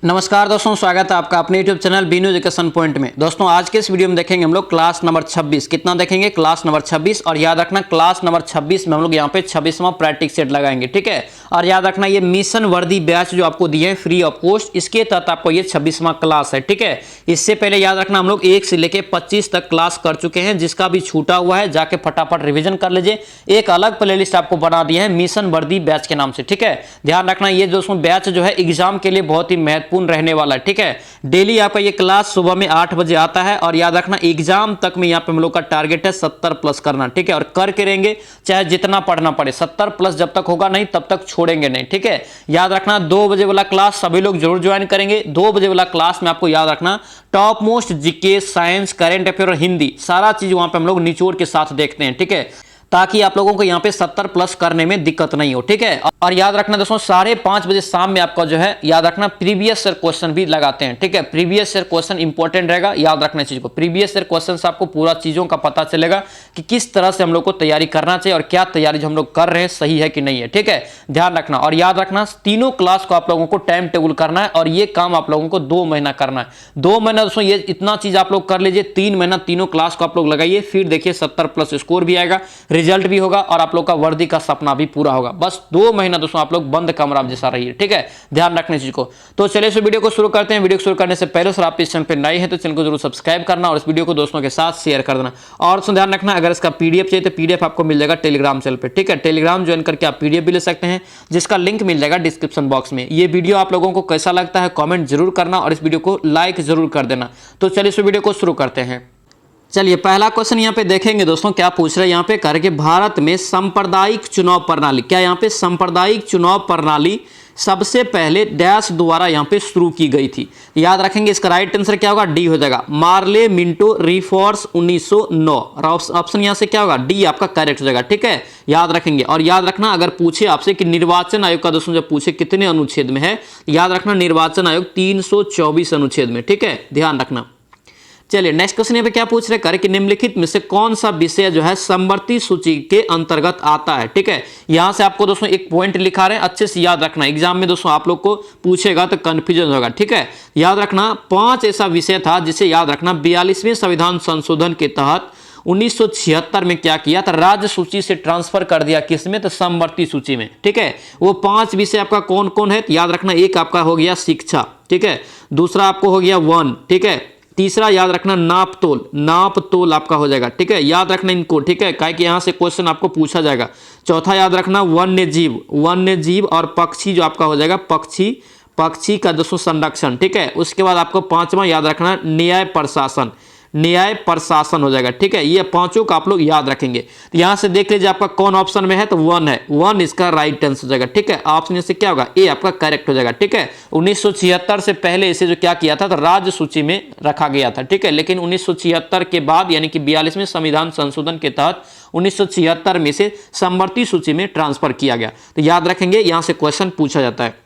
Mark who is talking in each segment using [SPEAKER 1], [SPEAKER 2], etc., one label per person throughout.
[SPEAKER 1] नमस्कार दोस्तों, स्वागत है आपका अपने YouTube channel Binu education point में। दोस्तों आज के इस वीडियो में देखेंगे हम लोग क्लास नंबर 26। कितना देखेंगे? Class number 26। और याद रखना क्लास नंबर 26 में हम लोग यहाँ पे 26वां प्रैक्टिस सेट लगाएंगे, ठीक है। और याद रखना ये मिशन वर्दी बैच जो आपको दिए हैं फ्री ऑफ कॉस्ट, इसके तहत आपको ये 26वां क्लास है, ठीक है। इससे पहले याद रखना हम लोग 1 से लेके 25 तक क्लास कर चुके हैं। जिसका भी छूटा हुआ है जाके फटाफट रिविजन कर लीजिए। एक अलग प्लेलिस्ट आपको बना दिया है मिशन वर्दी बैच के नाम से, ठीक है। ध्यान रखना ये दोस्तों बैच जो है एग्जाम के लिए बहुत ही महत्वपूर्ण रहने वाला है, ठीक है। डेली आपका ये क्लास सुबह में 8 बजे आता है। और याद रखना एग्जाम तक में यहाँ पे हम लोग का टारगेट है 70 प्लस करना, ठीक है। और करके रहेंगे चाहे जितना पढ़ना पड़े, 70 प्लस जब तक होगा नहीं तब तक छोड़ेंगे नहीं, ठीक है। याद रखना 2 बजे वाला क्लास सभी लोग जरूर ज्वाइन करेंगे। 2 बजे वाला क्लास में आपको याद रखना top most GK, science, current affair और हिंदी सारा चीज वहां पे हम लोग निचोड़ के साथ देखते हैं, ठीक है, ताकि आप लोगों को यहाँ पे 70 प्लस करने में दिक्कत नहीं हो, ठीक है। और याद रखना दोस्तों 5:30 बजे शाम में आपका जो है याद रखना प्रीवियस ईयर क्वेश्चन भी लगाते हैं, ठीक है। प्रीवियस ईयर क्वेश्चन इंपॉर्टेंट रहेगा, याद रखना चीज को। प्रीवियस ईयर क्वेश्चन से आपको पूरा चीजों का पता चलेगा कि किस तरह से हम लोग को तैयारी करना चाहिए और क्या तैयारी जो हम लोग कर रहे हैं सही है कि नहीं है, ठीक है। ध्यान रखना और याद रखना तीनों क्लास को आप लोगों को टाइम टेबल करना है और ये काम आप लोगों को 2 महीना करना है। 2 महीना दोस्तों ये इतना चीज आप लोग कर लीजिए। 3 महीना तीनों क्लास को आप लोग लगाइए, फिर देखिए 70 प्लस स्कोर भी आएगा, रिजल्ट भी होगा और आप लोग का वर्दी का सपना भी पूरा होगा। बस 2 महीना दोस्तों आप लोग बंद कमरा जैसा रहिए, ठीक है। ध्यान रखने चीज को। तो चलिए इस वीडियो को शुरू करते हैं। वीडियो शुरू करने से पहले सर आप इस चैनल पे नए हैं तो चैनल को जरूर सब्सक्राइब करना और इस वीडियो को दोस्तों के साथ शेयर कर देना। और ध्यान रखना अगर इसका पीडीएफ चाहिए तो पीडीएफ आपको मिल जाएगा टेलीग्राम चैनल पे, ठीक है। टेलीग्राम ज्वाइन करके आप पीडीएफ भी ले सकते हैं, जिसका लिंक मिल जाएगा डिस्क्रिप्शन बॉक्स में। ये वीडियो आप लोगों को कैसा लगता है कमेंट जरूर करना और इस वीडियो को लाइक जरूर कर देना। तो चलिए इस वीडियो को शुरू करते हैं। चलिए पहला क्वेश्चन यहाँ पे देखेंगे दोस्तों, क्या पूछ रहे हैं यहाँ पे करके भारत में सांप्रदायिक चुनाव प्रणाली, क्या यहाँ पे सांप्रदायिक चुनाव प्रणाली सबसे पहले डैश द्वारा यहाँ पे शुरू की गई थी। याद रखेंगे इसका राइट आंसर क्या होगा? डी हो जाएगा, मार्ले मिंटो रिफॉर्स 1909। ऑप्शन यहाँ से क्या होगा? डी आपका करेक्ट हो जाएगा, ठीक है। याद रखेंगे और याद रखना अगर पूछे आपसे कि निर्वाचन आयोग का दोस्तों जब पूछे कितने अनुच्छेद में है, याद रखना निर्वाचन आयोग 324 अनुच्छेद में, ठीक है। ध्यान रखना। चलिए नेक्स्ट क्वेश्चन यहाँ पे क्या पूछ रहे हैं कि निम्नलिखित में से कौन सा विषय जो है समवर्ती सूची के अंतर्गत आता है, ठीक है। यहां से आपको दोस्तों एक पॉइंट लिखा रहे हैं, अच्छे से याद रखना। एग्जाम में दोस्तों आप लोग को पूछेगा तो कंफ्यूजन होगा, ठीक है। याद रखना 5 ऐसा विषय था जिसे याद रखना 42वें संविधान संशोधन के तहत 1976 में क्या किया था? राज्य सूची से ट्रांसफर कर दिया, किसमें? तो समवर्ती सूची में, ठीक है। वो 5 विषय आपका कौन कौन है? याद रखना एक आपका हो गया शिक्षा, ठीक है। दूसरा आपको हो गया वन, ठीक है। तीसरा याद रखना नापतोल, नापतोल आपका हो जाएगा, ठीक है। याद रखना इनको, ठीक है, काहे कि यहां से क्वेश्चन आपको पूछा जाएगा। चौथा याद रखना वन्य जीव, वन्य जीव और पक्षी जो आपका हो जाएगा पक्षी, पक्षी का दोस्तों संरक्षण, ठीक है। उसके बाद आपको 5वां याद रखना न्याय प्रशासन, न्याय प्रशासन हो जाएगा, ठीक है। ये 5 का आप लोग याद रखेंगे। तो यहां से देख लीजिए आपका कौन ऑप्शन में है, तो 1 है, 1 इसका राइट आंसर हो जाएगा, ठीक है। ऑप्शन से क्या होगा? ए आपका करेक्ट हो जाएगा, ठीक है। 1976 से पहले इसे जो क्या किया था तो राज्य सूची में रखा गया था, ठीक है। लेकिन 1976 के बाद यानी कि 42वें संविधान संशोधन के तहत 1976 में से समवर्ती सूची में ट्रांसफर किया गया। तो याद रखेंगे, यहां से क्वेश्चन पूछा जाता है।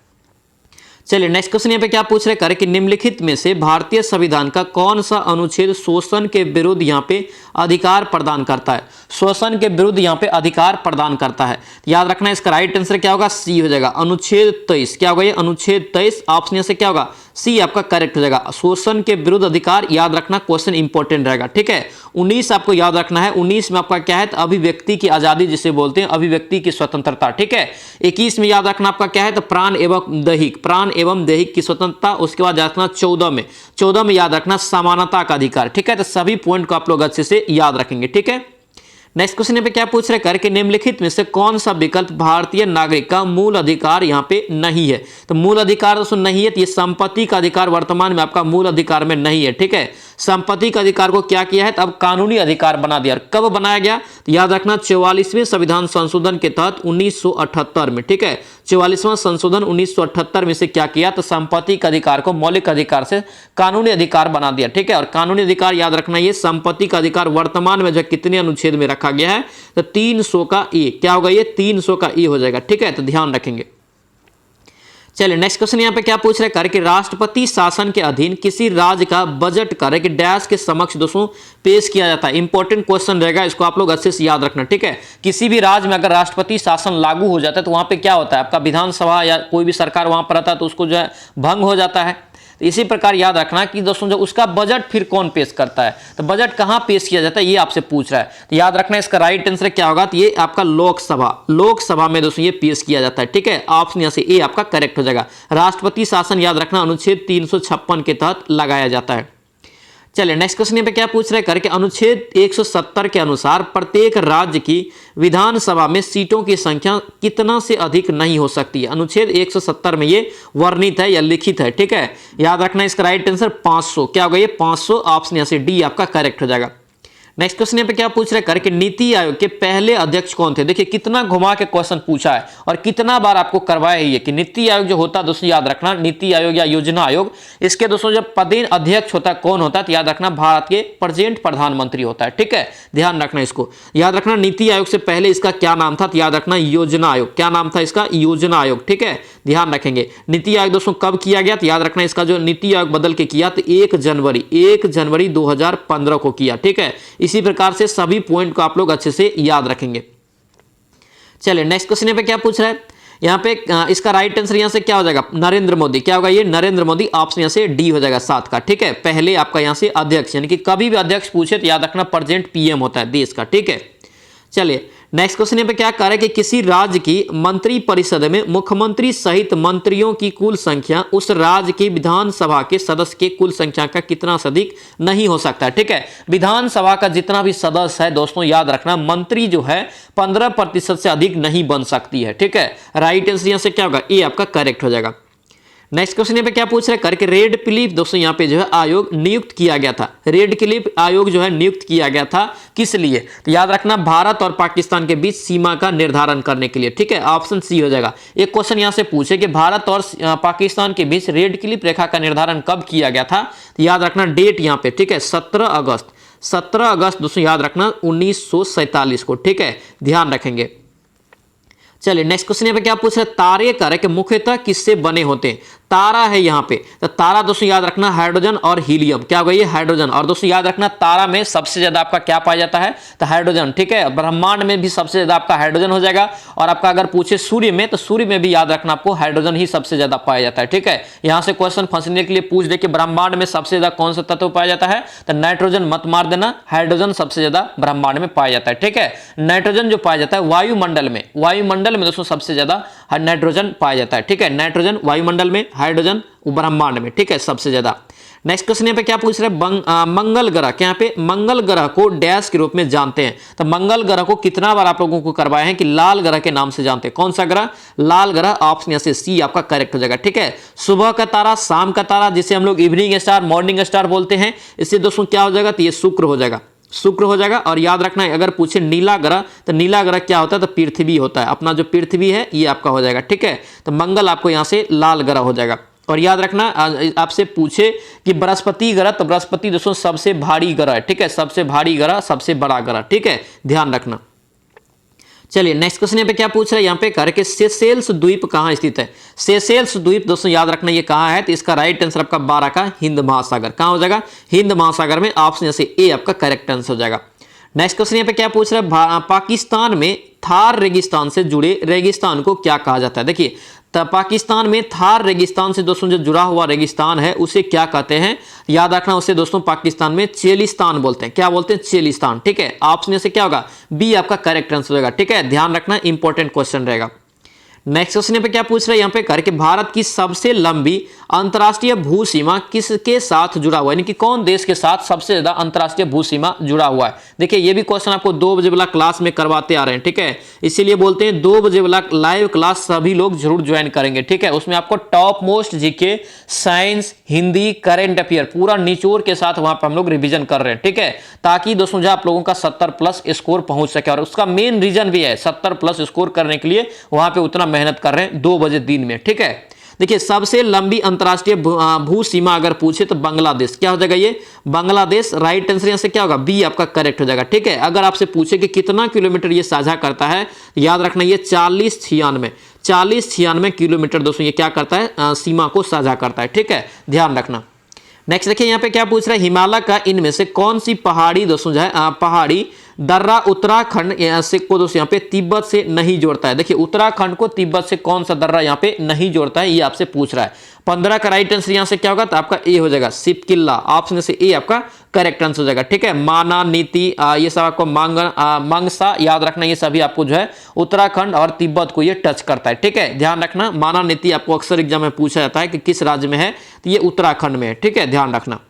[SPEAKER 1] चलिए नेक्स्ट क्वेश्चन यहाँ पे क्या पूछ रहे हैं कि निम्नलिखित में से भारतीय संविधान का कौन सा अनुच्छेद शोषण के विरुद्ध यहाँ पे अधिकार प्रदान करता है? शोषण के विरुद्ध यहाँ पे अधिकार प्रदान करता है। याद रखना इसका राइट आंसर क्या होगा? सी हो जाएगा, अनुच्छेद 23। क्या होगा ये? अनुच्छेद 23। ऑप्शन से क्या होगा? सी आपका करेक्ट हो जाएगा, शोषण के विरुद्ध अधिकार। याद रखना क्वेश्चन इंपॉर्टेंट रहेगा, ठीक है। 19 आपको याद रखना है। 19 में आपका क्या है? अभिव्यक्ति की आजादी जिसे बोलते हैं, अभिव्यक्ति की स्वतंत्रता, ठीक है। 21 में याद रखना आपका क्या है? तो प्राण एवं दैहिक, प्राण एवं दैहिक की स्वतंत्रता। उसके बाद याद रखना 14 में याद रखना समानता का अधिकार, ठीक है। तो सभी पॉइंट को आप लोग अच्छे से याद रखेंगे, ठीक है। नेक्स्ट क्वेश्चन पे क्या पूछ रहे हैं कि निम्नलिखित में से कौन सा विकल्प भारतीय नागरिक का मूल अधिकार यहाँ पे नहीं है? तो मूल अधिकार दोस्तों नहीं है, तो ये संपत्ति का अधिकार वर्तमान में आपका मूल अधिकार में नहीं है, ठीक है। संपत्ति का अधिकार को क्या किया है? तो अब कानूनी अधिकार बना दिया। कब बनाया गया? तो याद रखना 44वें संविधान संशोधन के तहत 1978 में, ठीक है। 44वां संशोधन 1978 में से क्या किया? तो संपत्ति का अधिकार को मौलिक अधिकार से कानूनी अधिकार बना दिया, ठीक है। और कानूनी अधिकार याद रखना ये संपत्ति का अधिकार वर्तमान में जो कितने अनुच्छेद में रखा गया है? तो 300 का ए। क्या होगा ये? 300 का ए हो जाएगा, ठीक है। तो ध्यान रखेंगे। चलिए नेक्स्ट क्वेश्चन यहाँ पे क्या पूछ रहे हैं कि राष्ट्रपति शासन के अधीन किसी राज्य का बजट कर कि डैश के समक्ष दोस्तों पेश किया जाता है। इंपॉर्टेंट क्वेश्चन रहेगा, इसको आप लोग अच्छे से याद रखना, ठीक है। किसी भी राज्य में अगर राष्ट्रपति शासन लागू हो जाता है तो वहां पे क्या होता है? आपका विधानसभा या कोई भी सरकार वहां पर आता है तो उसको जो है भंग हो जाता है। तो इसी प्रकार याद रखना कि दोस्तों जो उसका बजट फिर कौन पेश करता है, तो बजट कहां पेश किया जाता है ये आपसे पूछ रहा है। तो याद रखना इसका राइट आंसर क्या होगा, तो ये आपका लोकसभा में दोस्तों ये पेश किया जाता है। ठीक है, ऑप्शन यहां से ए आपका करेक्ट हो जाएगा। राष्ट्रपति शासन याद रखना अनुच्छेद 356 के तहत लगाया जाता है। चलिए नेक्स्ट क्वेश्चन यहाँ पे क्या पूछ रहे हैं करके, अनुच्छेद 170 के अनुसार प्रत्येक राज्य की विधानसभा में सीटों की संख्या कितना से अधिक नहीं हो सकती है। अनुच्छेद 170 में ये वर्णित है या लिखित है। ठीक है, याद रखना इसका राइट आंसर 500 क्या होगा, ये 500 ऑप्शन यहाँ से डी आपका करेक्ट हो जाएगा। नेक्स्ट क्वेश्चन यहाँ पे क्या पूछ रहे हैं करके, नीति आयोग के पहले अध्यक्ष कौन थे। देखिए कितना घुमा के क्वेश्चन पूछा है और कितना बार आपको करवाया है ये कि नीति आयोग जो होता है दोस्तों याद रखना, नीति आयोग या योजना आयोग, इसके दोस्तों जब पदेन अध्यक्ष होता है कौन होता है, तो याद रखना भारत के प्रेजेंट प्रधानमंत्री होता है। ठीक है, ध्यान रखना इसको, याद रखना नीति आयोग से पहले इसका क्या नाम था, तो याद रखना योजना आयोग। क्या नाम था इसका, योजना आयोग। ठीक है, ध्यान रखेंगे। नीति आयोग दोस्तों कब किया गया, तो याद रखना इसका जो नीति आयोग बदल के किया तो 1 जनवरी 2015 को किया। ठीक है, इसी प्रकार से सभी पॉइंट को आप लोग अच्छे से याद रखेंगे। चलिए नेक्स्ट क्वेश्चन पे क्या पूछ रहा है, यहाँ पे इसका राइट आंसर यहाँ से क्या हो जाएगा, नरेंद्र मोदी। क्या होगा ये, नरेंद्र मोदी। ऑप्शन यहाँ से डी हो जाएगा 7 का। ठीक है, पहले आपका यहाँ से अध्यक्ष, यानी कि कभी भी अध्यक्ष पूछे तो याद रखना प्रेजेंट पीएम होता है देश का। ठीक है, चलिए नेक्स्ट क्वेश्चन यहाँ पे क्या कह रहा है कि किसी राज्य की मंत्री परिषद में मुख्यमंत्री सहित मंत्रियों की कुल संख्या उस राज्य की विधानसभा के सदस्य के कुल संख्या का कितना से अधिक नहीं हो सकता है। ठीक है, विधानसभा का जितना भी सदस्य है दोस्तों याद रखना, मंत्री जो है 15% से अधिक नहीं बन सकती है। ठीक है, राइट आंसर यहाँ से क्या होगा, ए आपका करेक्ट हो जाएगा। नेक्स्ट क्वेश्चन यहाँ पे क्या पूछ रहे हैं करके, रेड क्लिफ दोस्तों यहाँ पे जो है आयोग नियुक्त किया गया था। रेड क्लिफ आयोग जो है नियुक्त किया गया था किस लिए, तो याद रखना भारत और पाकिस्तान के बीच सीमा का निर्धारण करने के लिए। ठीक है, ऑप्शन सी हो जाएगा। एक क्वेश्चन यहाँ से पूछे कि भारत और पाकिस्तान के बीच रेड क्लिफ रेखा का निर्धारण कब किया गया था, तो याद रखना डेट यहाँ पे। ठीक है, 17 अगस्त दोस्तों याद रखना 1947 को। ठीक है, ध्यान रखेंगे। चलिए नेक्स्ट क्वेश्चन यहाँ पे क्या पूछ रहे हैं, तारे का कि मुख्यतः किससे बने होते हैं। तारा है यहाँ पे, तो तारा दोस्तों याद रखना हाइड्रोजन और हीलियम। क्या होगा ये, हाइड्रोजन। और दोस्तों याद रखना तारा में सबसे ज्यादा आपका क्या पाया जाता है, तो हाइड्रोजन। ठीक है, ब्रह्मांड में भी सबसे ज्यादा आपका हाइड्रोजन हो जाएगा। और आपका अगर पूछे सूर्य में, तो सूर्य में भी याद रखना आपको हाइड्रोजन ही सबसे ज्यादा पाया जाता है। ठीक है, यहां से क्वेश्चन फंसने के लिए पूछ दे कि ब्रह्मांड में सबसे ज्यादा कौन सा तत्व पाया जाता है, तो नाइट्रोजन मत मार देना, हाइड्रोजन सबसे ज्यादा ब्रह्मांड में पाया जाता है। ठीक है, नाइट्रोजन जो पाया जाता है वायुमंडल में दोस्तों सबसे ज्यादा नाइट्रोजन पाया जाता है। ठीक है, नाइट्रोजन वायुमंडल में, हाइड्रोजन ब्रह्मांड में। ठीक है, सबसे ज्यादा। नेक्स्ट क्वेश्चन यहाँ पे क्या पूछ रहे हैं, मंगल ग्रह, क्या यहाँ पे मंगल ग्रह को डैश के रूप में जानते हैं। तो मंगल ग्रह को कितना बार आप लोगों को करवाए हैं कि लाल ग्रह के नाम से जानते हैं। कौन सा ग्रह, लाल ग्रह। ऑप्शन यहाँ से सी आपका करेक्ट हो जाएगा। ठीक है, सुबह का तारा, शाम का तारा, जिसे हम लोग इवनिंग स्टार, मॉर्निंग स्टार बोलते हैं, इससे दोस्तों क्या हो जाएगा, तो ये शुक्र हो जाएगा, शुक्र हो जाएगा। और याद रखना अगर पूछे नीला ग्रह, तो नीला ग्रह क्या होता है, तो पृथ्वी होता है। अपना जो पृथ्वी है ये आपका हो जाएगा। ठीक है, तो मंगल आपको यहाँ से लाल ग्रह हो जाएगा। और याद रखना आपसे पूछे कि बृहस्पति ग्रह, तो बृहस्पति दोस्तों सबसे भारी ग्रह है। ठीक है, सबसे भारी ग्रह, सबसे बड़ा ग्रह। ठीक है, ध्यान रखना। चलिए नेक्स्ट क्वेश्चन यहाँ पे क्या पूछ रहा है, यहाँ पे करके सेशेल्स द्वीप कहाँ स्थित है। सेशेल्स द्वीप दोस्तों याद रखना ये कहाँ है, तो इसका राइट आंसर आपका 12 का हिंद महासागर। कहाँ हो जाएगा, हिंद महासागर में। ऑप्शन यहाँ से ए आपका करेक्ट आंसर हो जाएगा। नेक्स्ट क्वेश्चन यहाँ पे क्या पूछ रहा है, पाकिस्तान में थार रेगिस्तान से जुड़े रेगिस्तान को क्या कहा जाता है। देखिए तो पाकिस्तान में थार रेगिस्तान से दोस्तों जो जुड़ा हुआ रेगिस्तान है उसे क्या कहते हैं, याद रखना उसे दोस्तों पाकिस्तान में चेलिस्तान बोलते हैं। क्या बोलते हैं, चेलिस्तान। ठीक है, ऑप्शन से क्या होगा, बी आपका करेक्ट आंसर होगा। ठीक है, ध्यान रखना, इंपॉर्टेंट क्वेश्चन रहेगा। नेक्स्ट क्वेश्चन पे क्या पूछ रहे हैं यहाँ पे करके, भारत की सबसे लंबी अंतर्राष्ट्रीय भू सीमा किसके साथ जुड़ा हुआ है, यानी कि कौन देश के साथ सबसे ज्यादा अंतर्राष्ट्रीय भू सीमा जुड़ा हुआ है। देखिए ये भी क्वेश्चन आपको 2 बजे वाला क्लास में करवाते आ रहे हैं। ठीक है, इसीलिए बोलते हैं 2 बजे वाला लाइव क्लास सभी लोग जरूर ज्वाइन करेंगे। ठीक है, उसमें आपको top most GK, science, Hindi, current affair पूरा निचोड़ के साथ वहां पर हम लोग रिविजन कर रहे हैं। ठीक है, ताकि दोस्तों जो आप लोगों का 70+ स्कोर पहुंच सके। और उसका मेन रीजन भी है 70+ स्कोर करने के लिए वहां पे उतना मेहनत कर रहे हैं 2 बजे दिन में। ठीक है, देखिए सबसे लंबी अंतरराष्ट्रीय भू सीमा अगर पूछे तो बांग्लादेश। क्या हो जाएगा ये, बांग्लादेश। राइट आंसर यहां से क्या होगा, बी आपका करेक्ट हो जाएगा। ठीक है, अगर आपसे पूछे कि कितना किलोमीटर ये साझा करता है, याद रखना ये 40-96 किलोमीटर दोस्तों ये क्या करता है, सीमा को साझा करता है। ठीक है, ध्यान रखना। नेक्स्ट देखिए यहाँ पे क्या पूछ रहा है, हिमालय का इनमें से कौन सी पहाड़ी दोस्तों जो है पहाड़ी दर्रा उत्तराखंड से को दोस्तों यहाँ पे तिब्बत से नहीं जोड़ता है। देखिए उत्तराखंड को तिब्बत से कौन सा दर्रा यहाँ पे नहीं जोड़ता है, ये आपसे पूछ रहा है। 15 का राइट आंसर यहाँ से क्या होगा, तो आपका ए हो जाएगा, सिपकिल्ला। ऑप्शन से ए आपका करेक्ट आंसर हो जाएगा। ठीक है, माना, नीति, ये सब आपको मंगसा याद रखना, ये सभी आपको जो है उत्तराखंड और तिब्बत को ये टच करता है। ठीक है, ध्यान रखना, माना, नीति आपको अक्सर एग्जाम में पूछा जाता है कि किस राज्य में है, तो ये उत्तराखंड में है। ठीक है, ध्यान रखना।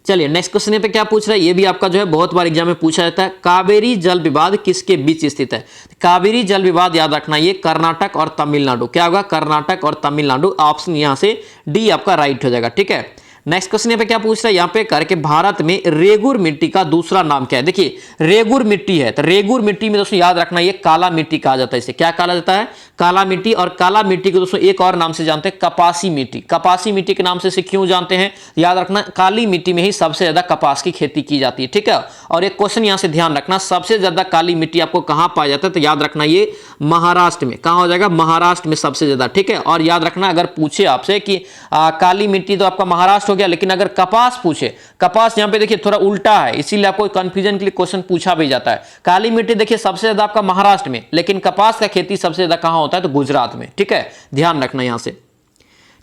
[SPEAKER 1] चलिए नेक्स्ट क्वेश्चन पे क्या पूछ रहा है, ये भी आपका जो है बहुत बार एग्जाम में पूछा जाता है। कावेरी जल विवाद किसके बीच स्थित है। कावेरी जल विवाद याद रखना, ये कर्नाटक और तमिलनाडु। क्या होगा, कर्नाटक और तमिलनाडु। ऑप्शन यहां से डी आपका राइट हो जाएगा। ठीक है, नेक्स्ट क्वेश्चन पे क्या पूछ रहा है, यहाँ पे करके भारत में रेगुर मिट्टी का दूसरा नाम क्या है। देखिए रेगुर मिट्टी है, तो रेगुर मिट्टी में दोस्तों याद रखना, ये काला मिट्टी कहा जाता है। इसे क्या कहा जाता है, काला मिट्टी। और काला मिट्टी को दोस्तों एक और नाम से जानते हैं, कपासी मिट्टी। कपासी मिट्टी के नाम से इसे क्यों जानते हैं, याद रखना, काली मिट्टी में ही सबसे ज्यादा कपास की खेती की जाती है। ठीक है, और एक क्वेश्चन यहां से ध्यान रखना, सबसे ज्यादा काली मिट्टी आपको कहां पाया जाता है, तो याद रखना ये महाराष्ट्र में। कहां हो जाएगा, महाराष्ट्र में सबसे ज्यादा। ठीक है, और याद रखना अगर पूछे आपसे कि काली मिट्टी तो आपका महाराष्ट्र हो गया, लेकिन अगर कपास पूछे, कपास यहां पे देखिए थोड़ा उल्टा है, इसीलिए आपको कंफ्यूजन के लिए क्वेश्चन पूछा भी जाता है। काली मिट्टी देखिए सबसे ज्यादा आपका महाराष्ट्र में, लेकिन कपास का खेती सबसे ज्यादा कहां होता है, तो गुजरात में। ठीक है, ध्यान रखना यहां से।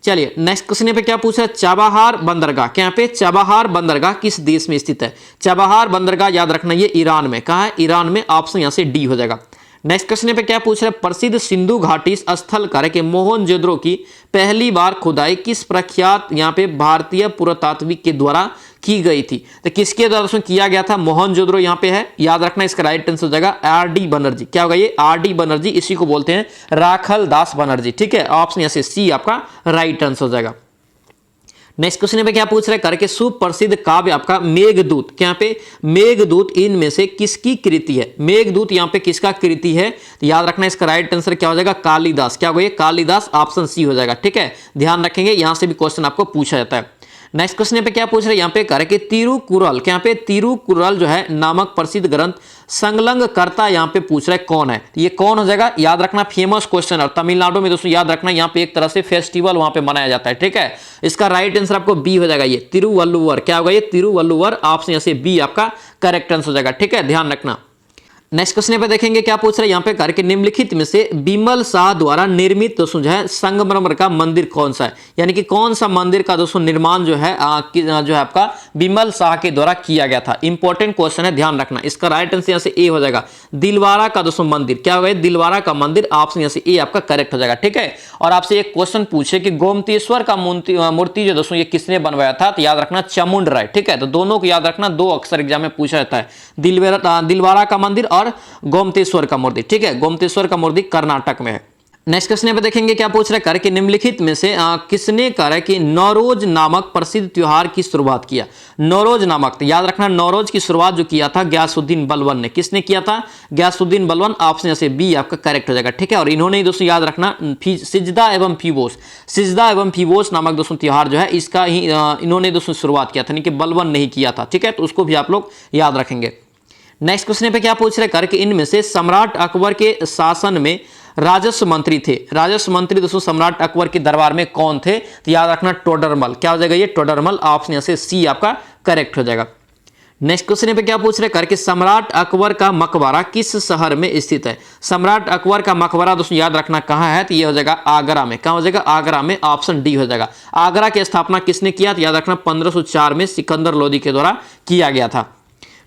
[SPEAKER 1] चलिए नेक्स्ट क्वेश्चन पे क्या पूछा है, चाबहार बंदरगाह। क्या पे चाबहार बंदरगाह किस देश में स्थित है। चाबहार बंदरगाह याद रखना, ये ईरान में। कहां है, ईरान में। ऑप्शन यहां से डी हो जाएगा। नेक्स्ट क्वेश्चन पे क्या पूछ रहे हैं, प्रसिद्ध सिंधु घाटी स्थल कार्य के मोहनजोदड़ो की पहली बार खुदाई किस प्रख्यात यहाँ पे भारतीय पुरातात्विक के द्वारा की गई थी। तो किसके द्वारा उसमें किया गया था, मोहनजोदड़ो यहाँ पे है। याद रखना इसका राइट आंसर हो जाएगा आर.डी. बनर्जी। क्या होगा ये, आर.डी. बनर्जी। इसी को बोलते हैं राखल दास बनर्जी। ठीक है, ऑप्शन यहाँ से सी आपका राइट आंसर हो जाएगा। नेक्स्ट क्वेश्चन पे क्या पूछ रहे हैं, करके सुप्रसिद्ध काव्य आपका मेघदूत। क्या पे मेघदूत इनमें से किसकी कृति है। मेघदूत यहाँ पे किसका कृति है, तो याद रखना इसका राइट आंसर क्या हो जाएगा, कालिदास। क्या होगा ये, कालिदास। ऑप्शन सी हो जाएगा। ठीक है, ध्यान रखेंगे, यहां से भी क्वेश्चन आपको पूछा जाता है। नेक्स्ट क्वेश्चन पे क्या पूछ रहे हैं, यहाँ पे करके तिरुकुरल। क्या पे तिरुकुरल जो है नामक प्रसिद्ध ग्रंथ संलग्न करता यहाँ पे पूछ रहा है कौन है, ये कौन हो जाएगा, याद रखना फेमस क्वेश्चन। और तमिलनाडु में दोस्तों याद रखना यहाँ पे एक तरह से फेस्टिवल वहां पे मनाया जाता है। ठीक है, इसका राइट आंसर आपको बी हो जाएगा, ये तिरुवल्लुवर। क्या होगा ये, तिरुवल्लुवर। ऑप्शन यहाँ से बी आपका करेक्ट आंसर हो जाएगा। ठीक है, ध्यान रखना। नेक्स्ट क्वेश्चन पे देखेंगे क्या पूछ रहे हैं, यहाँ पे करके निम्नलिखित में से बिमल शाह द्वारा निर्मित दोस्तों जो है संगमरमर का मंदिर कौन सा है। यानी कि कौन सा मंदिर का दोस्तों निर्माण जो है जो है आपका बिमल शाह के द्वारा किया गया था। इंपॉर्टेंट क्वेश्चन है, ध्यान रखना। इसका राइट आंसर यहाँ से ए हो जाएगा, दिलवारा का दोस्तों मंदिर। क्या होगा, दिलवारा का मंदिर। ऑप्शन यहाँ से ए आपका करेक्ट हो जाएगा। ठीक है, और आपसे एक क्वेश्चन पूछे कि गोमतेश्वर का मूर्ति जो दोस्तों ये किसने बनवाया था, तो याद रखना चामुंड राय। ठीक है, तो दोनों को याद रखना, दो अक्सर एग्जाम में पूछा जाता है, दिलवारा का मंदिर और गोमतेश्वर का मूर्ति। ठीक है, गोमतेश्वर का मूर्ति कर्नाटक में है। नेक्स्ट क्वेश्चन पे देखेंगे क्या पूछ रहे हैं, करके निम्नलिखित में से किसने करे कि नौरोज नामक प्रसिद्ध त्योहार की शुरुआत किया। नौरोज नामक, तो याद रखना नौरोज की शुरुआत जो किया था गयासुद्दीन बलबन ने। किसने किया था, गयासुद्दीन बलबन। ऑप्शन से बी आपका करेक्ट हो जाएगा। ठीक है, और इन्होंने दोस्तों याद रखना सिजदा एवं फीबोस, सिजदा एवं फीबोस नामक दोस्तों त्योहार जो है इसका ही इन्होंने दोस्तों शुरुआत किया था, यानी कि बलबन नहीं किया था। ठीक है, तो उसको भी आप लोग याद रखेंगे। नेक्स्ट क्वेश्चन पे क्या पूछ रहे हैं, करके इनमें से सम्राट अकबर के शासन में राजस्व मंत्री थे। राजस्व मंत्री दोस्तों सम्राट अकबर के दरबार में कौन थे, तो याद रखना टोडरमल। क्या हो जाएगा ये, टोडरमल। ऑप्शन से सी आपका करेक्ट हो जाएगा। नेक्स्ट क्वेश्चन पे क्या पूछ रहे हैं, करके सम्राट अकबर का मकबरा किस शहर में स्थित है। सम्राट अकबर का मकबरा दोस्तों याद रखना कहाँ है, तो ये हो जाएगा आगरा में। कहाँ हो जाएगा, आगरा में। ऑप्शन डी हो जाएगा। आगरा की स्थापना किसने किया, तो याद रखना 1504 में सिकंदर लोदी के द्वारा किया गया था।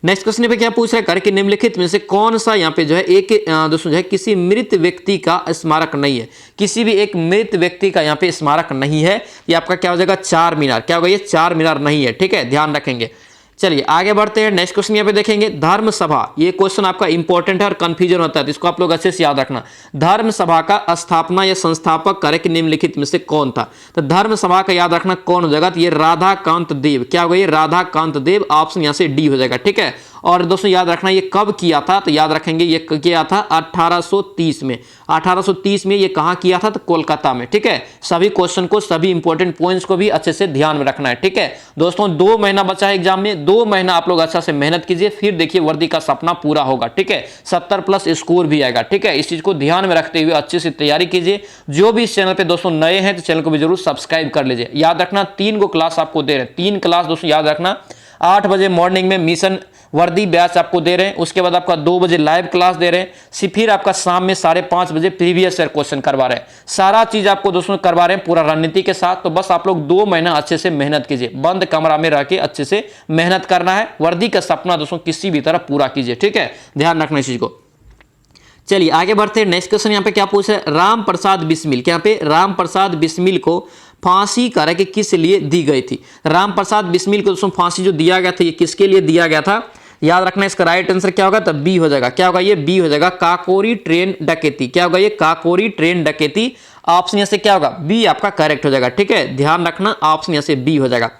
[SPEAKER 1] नेक्स्ट क्वेश्चन पे क्या पूछ रहा है, करके निम्नलिखित में से कौन सा यहाँ पे जो है एक दोस्तों जो है किसी मृत व्यक्ति का स्मारक नहीं है। किसी भी एक मृत व्यक्ति का यहाँ पे स्मारक नहीं है, ये आपका क्या हो जाएगा, चार मीनार। क्या होगा ये, चार मीनार नहीं है। ठीक है, ध्यान रखेंगे। चलिए आगे बढ़ते हैं। नेक्स्ट क्वेश्चन यहाँ पे देखेंगे, धर्म सभा। ये क्वेश्चन आपका इंपॉर्टेंट है और कंफ्यूजन होता है, तो इसको आप लोग अच्छे से याद रखना। धर्म सभा का स्थापना या संस्थापक करके निम्नलिखित में से कौन था। तो धर्म सभा का याद रखना कौन हो जाएगा, तो ये राधाकांत देव। क्या होगा ये, राधाकांत देव। ऑप्शन यहाँ से डी हो जाएगा। ठीक है, और दोस्तों याद रखना ये कब किया था, तो याद रखेंगे ये किया था 1830 में। 1830 में ये कहाँ किया था, तो कोलकाता में। ठीक है, सभी क्वेश्चन को, सभी इंपॉर्टेंट पॉइंट्स को भी अच्छे से ध्यान में रखना है। ठीक है दोस्तों, 2 महीना बचा है एग्जाम में, 2 महीना आप लोग अच्छा से मेहनत कीजिए, फिर देखिए वर्दी का सपना पूरा होगा। ठीक है, 70+ स्कोर भी आएगा। ठीक है, इस चीज को ध्यान में रखते हुए अच्छे से तैयारी कीजिए। जो भी इस चैनल पे दोस्तों नए हैं तो चैनल को भी जरूर सब्सक्राइब कर लीजिए। याद रखना 3 गो क्लास आपको दे रहे हैं, 3 क्लास दोस्तों याद रखना 8 बजे मॉर्निंग में मिशन वर्दी बैच आपको दे रहे हैं, उसके बाद आपका 2 बजे लाइव क्लास दे रहे हैं, फिर आपका शाम में 5:30 बजे प्रीवियस ईयर क्वेश्चन करवा रहे हैं। सारा चीज आपको दोस्तों करवा रहे हैं पूरा रणनीति के साथ। तो बस आप लोग 2 महीना अच्छे से मेहनत कीजिए, बंद कमरा में रह के अच्छे से मेहनत करना है। वर्दी का सपना दोस्तों किसी भी तरह पूरा कीजिए, ठीक है, ध्यान रखना इस चीज को। चलिए आगे बढ़ते हैं। नेक्स्ट क्वेश्चन यहाँ पे क्या पूछ रहे हैं, राम प्रसाद बिस्मिल, क्या पे राम प्रसाद बिस्मिल को फांसी करके किस लिए दी गई थी। राम प्रसाद बिस्मिल को दोस्तों फांसी जो दिया गया था ये किसके लिए दिया गया था, याद रखना। इसका राइट आंसर क्या होगा, तो बी हो जाएगा। क्या होगा ये, बी हो जाएगा, काकोरी ट्रेन डकैती। क्या होगा ये, काकोरी ट्रेन डकैती। ऑप्शन यहाँ से क्या होगा, बी आपका करेक्ट हो जाएगा, ठीक है, ध्यान रखना, ऑप्शन यहाँ से बी हो जाएगा।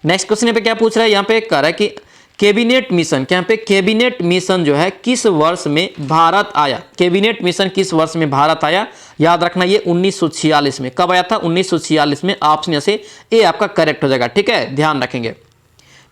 [SPEAKER 1] नेक्स्ट क्वेश्चन यहाँ पे क्या पूछ रहा है, यहाँ पे कह रहा है कि कैबिनेट मिशन, क्या पे कैबिनेट मिशन जो है किस वर्ष में भारत आया। कैबिनेट मिशन किस वर्ष में भारत आया, याद रखना ये 1946 में। कब आया था, 1946 में। ऑप्शन यहाँ से ए आपका करेक्ट हो जाएगा, ठीक है, ध्यान रखेंगे।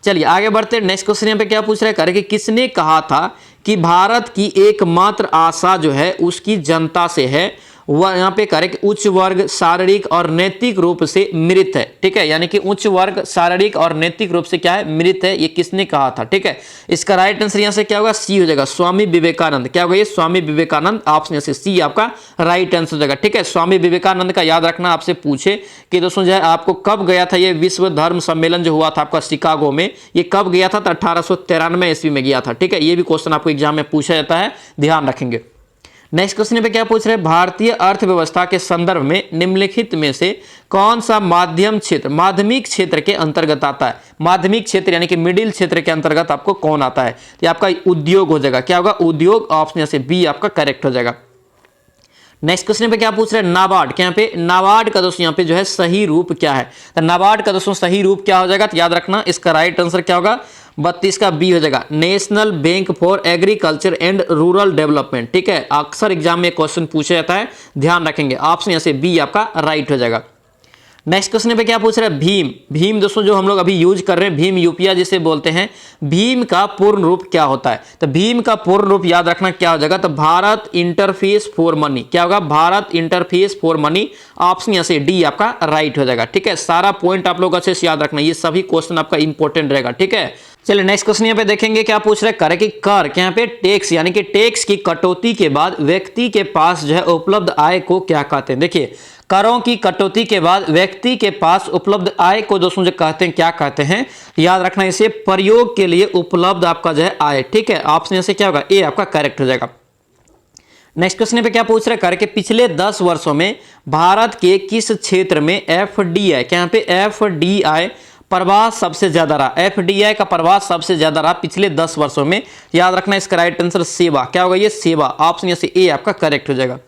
[SPEAKER 1] चलिए आगे बढ़ते हैं। नेक्स्ट क्वेश्चन यहाँ पे क्या पूछ रहा है, करे कि किसने कहा था कि भारत की एकमात्र आशा जो है उसकी जनता से है। वह यहाँ पे करे कि उच्च वर्ग शारीरिक और नैतिक रूप से मृत है, ठीक है, यानी कि उच्च वर्ग शारीरिक और नैतिक रूप से क्या है, मृत है। ये किसने कहा था, ठीक है। इसका राइट आंसर यहाँ से क्या होगा, सी हो जाएगा, स्वामी विवेकानंद। क्या होगा ये, स्वामी विवेकानंद। ऑप्शन से सी आपका राइट आंसर हो जाएगा, ठीक है। स्वामी विवेकानंद का याद रखना, आपसे पूछे कि दोस्तों जो है आपको कब गया था ये विश्व धर्म सम्मेलन जो हुआ था आपका शिकागो में, ये कब गया था, तो 1893 ईस्वी में गया था, ठीक है। ये भी क्वेश्चन आपको एग्जाम में पूछा जाता है, ध्यान रखेंगे। नेक्स्ट क्वेश्चन पे क्या पूछ रहे हैं, भारतीय अर्थव्यवस्था के संदर्भ में निम्नलिखित में से कौन सा माध्यम क्षेत्र माध्यमिक क्षेत्र के अंतर्गत आता है। माध्यमिक क्षेत्र यानी कि मिडिल क्षेत्र के अंतर्गत आपको कौन आता है, तो आपका उद्योग हो जाएगा। क्या होगा, उद्योग। ऑप्शन यहाँ से बी आपका करेक्ट हो जाएगा। नेक्स्ट क्वेश्चन पे क्या पूछ रहे हैं, नाबार्ड। क्या पे नाबार्ड का दोस्तों यहाँ पे जो है सही रूप क्या है, तो नाबार्ड का दोस्तों सही रूप क्या हो जाएगा, तो याद रखना इसका राइट आंसर क्या होगा, 32 का बी हो जाएगा, national bank for agriculture and rural development, ठीक है। अक्सर एग्जाम में क्वेश्चन पूछा जाता है, ध्यान रखेंगे। ऑप्शन यहाँ से बी आपका राइट हो जाएगा। नेक्स्ट क्वेश्चन पे क्या पूछ रहा है, भीम। भीम दोस्तों जो हम लोग अभी यूज कर रहे हैं, भीम यूपीआई जिसे बोलते हैं, भीम का पूर्ण रूप क्या होता है, तो भीम का पूर्ण रूप याद रखना क्या हो जाएगा, तो भारत इंटरफेस फॉर मनी। क्या होगा, Bharat interface for money. Option यहाँ से डी आपका राइट हो जाएगा, ठीक है। सारा पॉइंट आप लोग अच्छे से याद रखना, ये सभी क्वेश्चन आपका इंपॉर्टेंट रहेगा, ठीक है। चलिए नेक्स्ट क्वेश्चन यहाँ पे देखेंगे क्या पूछ रहे हैं, कर कि कर क्या पे टैक्स यानी कि टैक्स की कटौती के बाद व्यक्ति के पास जो है उपलब्ध आय को क्या कहते हैं। देखिए करों की कटौती के बाद व्यक्ति के पास उपलब्ध आय को दोस्तों जो कहते हैं, क्या कहते हैं, याद रखना इसे प्रयोग के लिए उपलब्ध आपका जो है आय, ठीक है। ऑप्शन से क्या होगा, ए आपका करेक्ट हो जाएगा। नेक्स्ट क्वेश्चन पे क्या पूछ रहे हैं, करके पिछले 10 वर्षों में भारत के किस क्षेत्र में एफडीआई, क्या पे एफडीआई प्रवाह सबसे ज्यादा रहा, एफडीआई का प्रवाह सबसे ज्यादा रहा पिछले 10 वर्षों में। याद रखना इसका राइट आंसर सेवा। क्या होगा ये, सेवा। ऑप्शन यहाँ से ए आपका करेक्ट हो जाएगा।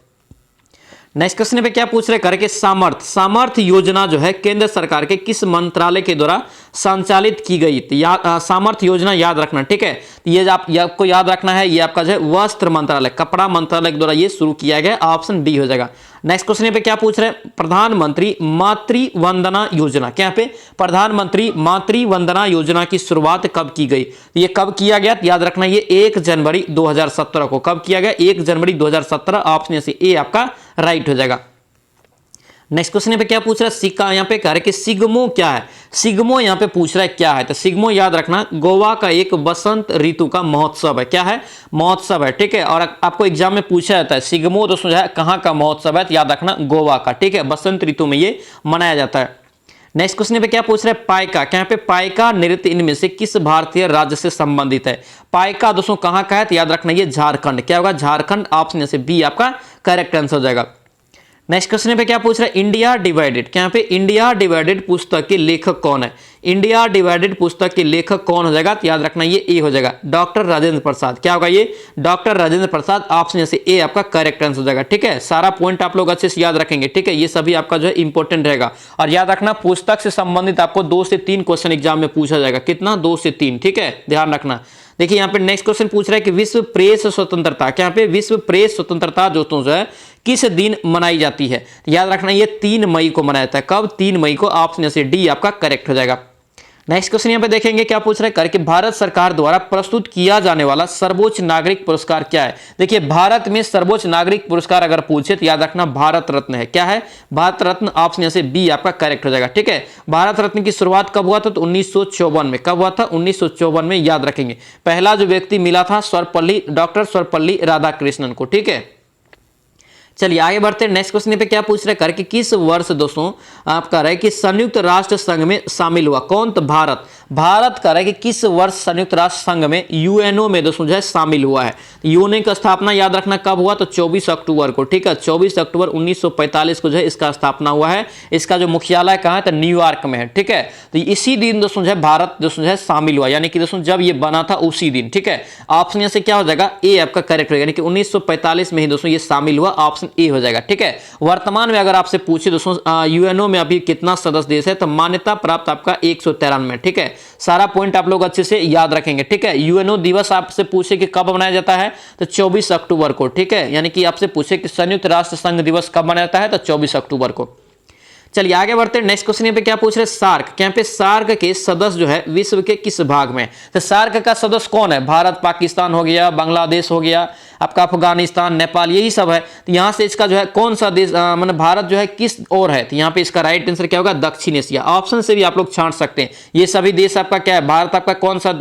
[SPEAKER 1] नेक्स्ट क्वेश्चन पे क्या पूछ रहे हैं, करके सामर्थ्य। सामर्थ्य योजना जो है केंद्र सरकार के किस मंत्रालय के द्वारा संचालित की गई थी। सामर्थ्य योजना याद रखना, ठीक है। ये आपको याद रखना है, ये आपका जो है वस्त्र मंत्रालय, कपड़ा मंत्रालय के द्वारा ये शुरू किया गया। ऑप्शन बी हो जाएगा। नेक्स्ट क्वेश्चन पे क्या पूछ रहे हैं, प्रधानमंत्री मातृ वंदना योजना। क्या पे प्रधानमंत्री मातृ वंदना योजना की शुरुआत कब की गई, ये कब किया गया, याद रखना ये 1 जनवरी 2017 को। कब किया गया, 1 जनवरी 2017। ऑप्शन से ए आपका राइट हो जाएगा। नेक्स्ट क्वेश्चन पे क्या पूछ रहा है, सिक्का यहाँ पे कह रहा है कि सिग्मो क्या है। सिग्मो यहाँ पे पूछ रहा है क्या है, तो सिग्मो याद रखना गोवा का एक बसंत ऋतु का महोत्सव है। क्या है, महोत्सव है, ठीक है। और आपको एग्जाम में पूछा जाता है सिग्मो दोस्तों जो है कहाँ का महोत्सव है, तो याद रखना गोवा का, ठीक है। बसंत ऋतु में ये मनाया जाता है। नेक्स्ट क्वेश्चन पे क्या पूछ रहे हैं, पाइका। क्या पे पाइका नृत्य इनमें से किस भारतीय राज्य से संबंधित है। पाइका दोस्तों कहाँ का है, तो याद रखना ये झारखंड। क्या होगा, झारखंड। ऑप्शन से बी आपका करेक्ट आंसर हो जाएगा। नेक्स्ट क्वेश्चन पे क्या पूछ रहा है, इंडिया डिवाइडेड। क्या पे इंडिया डिवाइडेड पुस्तक के लेखक कौन है। इंडिया डिवाइडेड पुस्तक के लेखक कौन हो जाएगा, तो याद रखना ये ए हो जाएगा, डॉक्टर राजेंद्र प्रसाद। क्या होगा ये, डॉक्टर राजेंद्र प्रसाद। ऑप्शन से ए आपका करेक्ट आंसर हो जाएगा, ठीक है। सारा पॉइंट आप लोग अच्छे से याद रखेंगे, ठीक है। ये सभी आपका जो है इंपॉर्टेंट रहेगा। और याद रखना पुस्तक से संबंधित आपको 2 से 3 क्वेश्चन एग्जाम में पूछा जाएगा। कितना, 2 से 3, ठीक है, ध्यान रखना। देखिए यहाँ पे नेक्स्ट क्वेश्चन पूछ रहा है कि विश्व प्रेस स्वतंत्रता। क्या पे विश्व प्रेस स्वतंत्रता दोस्तों जो है किस दिन मनाई जाती है, याद रखना ये 3 मई को मनाया जाता है। कब, 3 मई को। ऑप्शन से डी आपका करेक्ट हो जाएगा। नेक्स्ट क्वेश्चन यहाँ पे देखेंगे क्या पूछ रहे हैं करके भारत सरकार द्वारा प्रस्तुत किया जाने वाला सर्वोच्च नागरिक पुरस्कार क्या है। देखिए भारत में सर्वोच्च नागरिक पुरस्कार अगर पूछे तो याद रखना भारत रत्न है। क्या है? भारत रत्न। ऑप्शन यहाँ से बी आपका करेक्ट हो जाएगा। ठीक है, भारत रत्न की शुरुआत कब हुआ था? तो 1954 में। कब हुआ था? 1954 में, याद रखेंगे। पहला जो व्यक्ति मिला था डॉक्टर सर्वपल्ली राधाकृष्णन को। ठीक है, चलिए आगे बढ़ते हैं। नेक्स्ट क्वेश्चन पे क्या पूछ रहे हैं करके किस वर्ष दोस्तों आप कह रहे हैं कि संयुक्त राष्ट्र संघ में शामिल हुआ? कौन? तो भारत कह रहा है कि किस वर्ष संयुक्त राष्ट्र संघ में यूएनओ में दोस्तों जो है शामिल हुआ है। यूएनओ का स्थापना याद रखना कब हुआ? तो 24 अक्टूबर को। ठीक है, 24 अक्टूबर 1945 को जो है इसका स्थापना हुआ है। इसका जो मुख्यालय कहाँ है? तो न्यूयॉर्क में है। ठीक है, तो इसी दिन दोस्तों जो है भारत दोस्तों जो है शामिल हुआ, यानी कि दोस्तों जब ये बना था उसी दिन। ठीक है, ऑप्शन यहाँ से क्या हो जाएगा? ए आपका करेक्ट होगा, यानी कि 1945 में ही दोस्तों ये शामिल हुआ। ऑप्शन ए हो जाएगा। ठीक है, वर्तमान में अगर आपसे पूछे दोस्तों यूएनओ में अभी कितना सदस्य देश है, तो मान्यता प्राप्त आपका 193। ठीक है, सारा पॉइंट आप लोग अच्छे से याद रखेंगे। ठीक है, यूएनओ दिवस आपसे पूछे कि कब मनाया जाता है, तो 24 अक्टूबर को। ठीक है, यानी कि आपसे पूछे कि संयुक्त राष्ट्र संघ दिवस कब मनाया जाता है, तो 24 अक्टूबर को। चलिए आगे बढ़ते हैं। नेक्स्ट क्वेश्चन पे क्या पूछ रहे हैं? सार्क। क्या पे सार्क के सदस्य जो है विश्व के किस भाग में? तो सार्क का सदस्य कौन है? भारत, पाकिस्तान हो गया, बांग्लादेश हो गया, आपका अफगानिस्तान, नेपाल, यही सब है। तो यहां से इसका जो है कौन सा देश मतलब भारत जो है किस ओर है? तो यहाँ पे इसका राइट आंसर क्या होगा? दक्षिण एशिया। ऑप्शन से भी आप लोग छांट सकते हैं। ये सभी देश आपका क्या है? भारत आपका कौन सा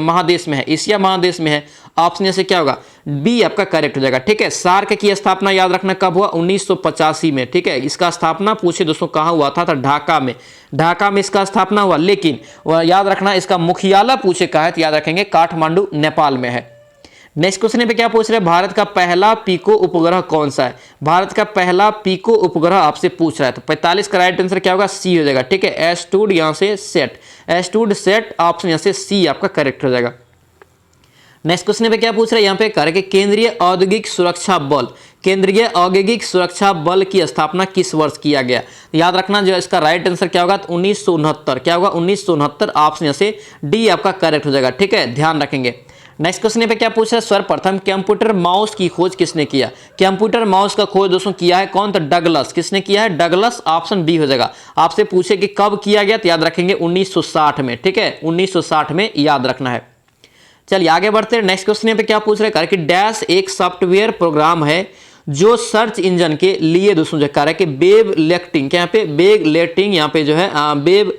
[SPEAKER 1] महादेश में है? एशिया महादेश में है। ऑप्शन से क्या होगा? बी आपका करेक्ट हो जाएगा। ठीक है, सार्क की स्थापना याद रखना कब हुआ? 1985 में। ठीक है, इसका स्थापना पूछे दोस्तों कहां हुआ था? तो ढाका में। ढाका में इसका स्थापना हुआ, लेकिन याद रखना इसका मुख्यालय पूछे कहा है, तो याद रखेंगे काठमांडू नेपाल में है। नेक्स्ट क्वेश्चन पे क्या पूछ रहे हैं? भारत का पहला पिको उपग्रह कौन सा है? भारत का पहला पिको उपग्रह आपसे पूछ रहा है, तो 45 का राइट आंसर क्या होगा? सी हो जाएगा। ठीक है, एस्टूड यहाँ से सेट, एस्टूड सेट, ऑप्शन यहाँ से सी आपका करेक्ट हो जाएगा। नेक्स्ट क्वेश्चन पे क्या पूछ रहे हैं? यहाँ पे करके केंद्रीय औद्योगिक सुरक्षा बल, केंद्रीय औद्योगिक सुरक्षा बल की स्थापना किस वर्ष किया गया? याद रखना जो इसका राइट आंसर क्या होगा? 1969। क्या होगा? 1969। ऑप्शन यहाँ से डी आपका करेक्ट हो जाएगा। ठीक है, ध्यान रखेंगे। नेक्स्ट क्वेश्चन पे क्या पूछ रहा है? सर्वप्रथम कंप्यूटर माउस की खोज किसने किया? कंप्यूटर माउस का खोज दोस्तों किया है कौन? तो डगलस। किसने किया है? डगलस। ऑप्शन बी हो जाएगा। आपसे पूछे कि कब किया गया, तो याद रखेंगे 1960 में। ठीक है, 1960 में याद रखना है। चलिए आगे बढ़ते हैं। नेक्स्ट क्वेश्चन पे क्या पूछ रहे हैं कि डैश एक सॉफ्टवेयर प्रोग्राम है जो सर्च इंजन के लिए दोस्तों जो कह रहा है कि वेब लेक्टिंग, क्या यहाँ पे वेब लेटिंग, यहाँ पे जो है वेब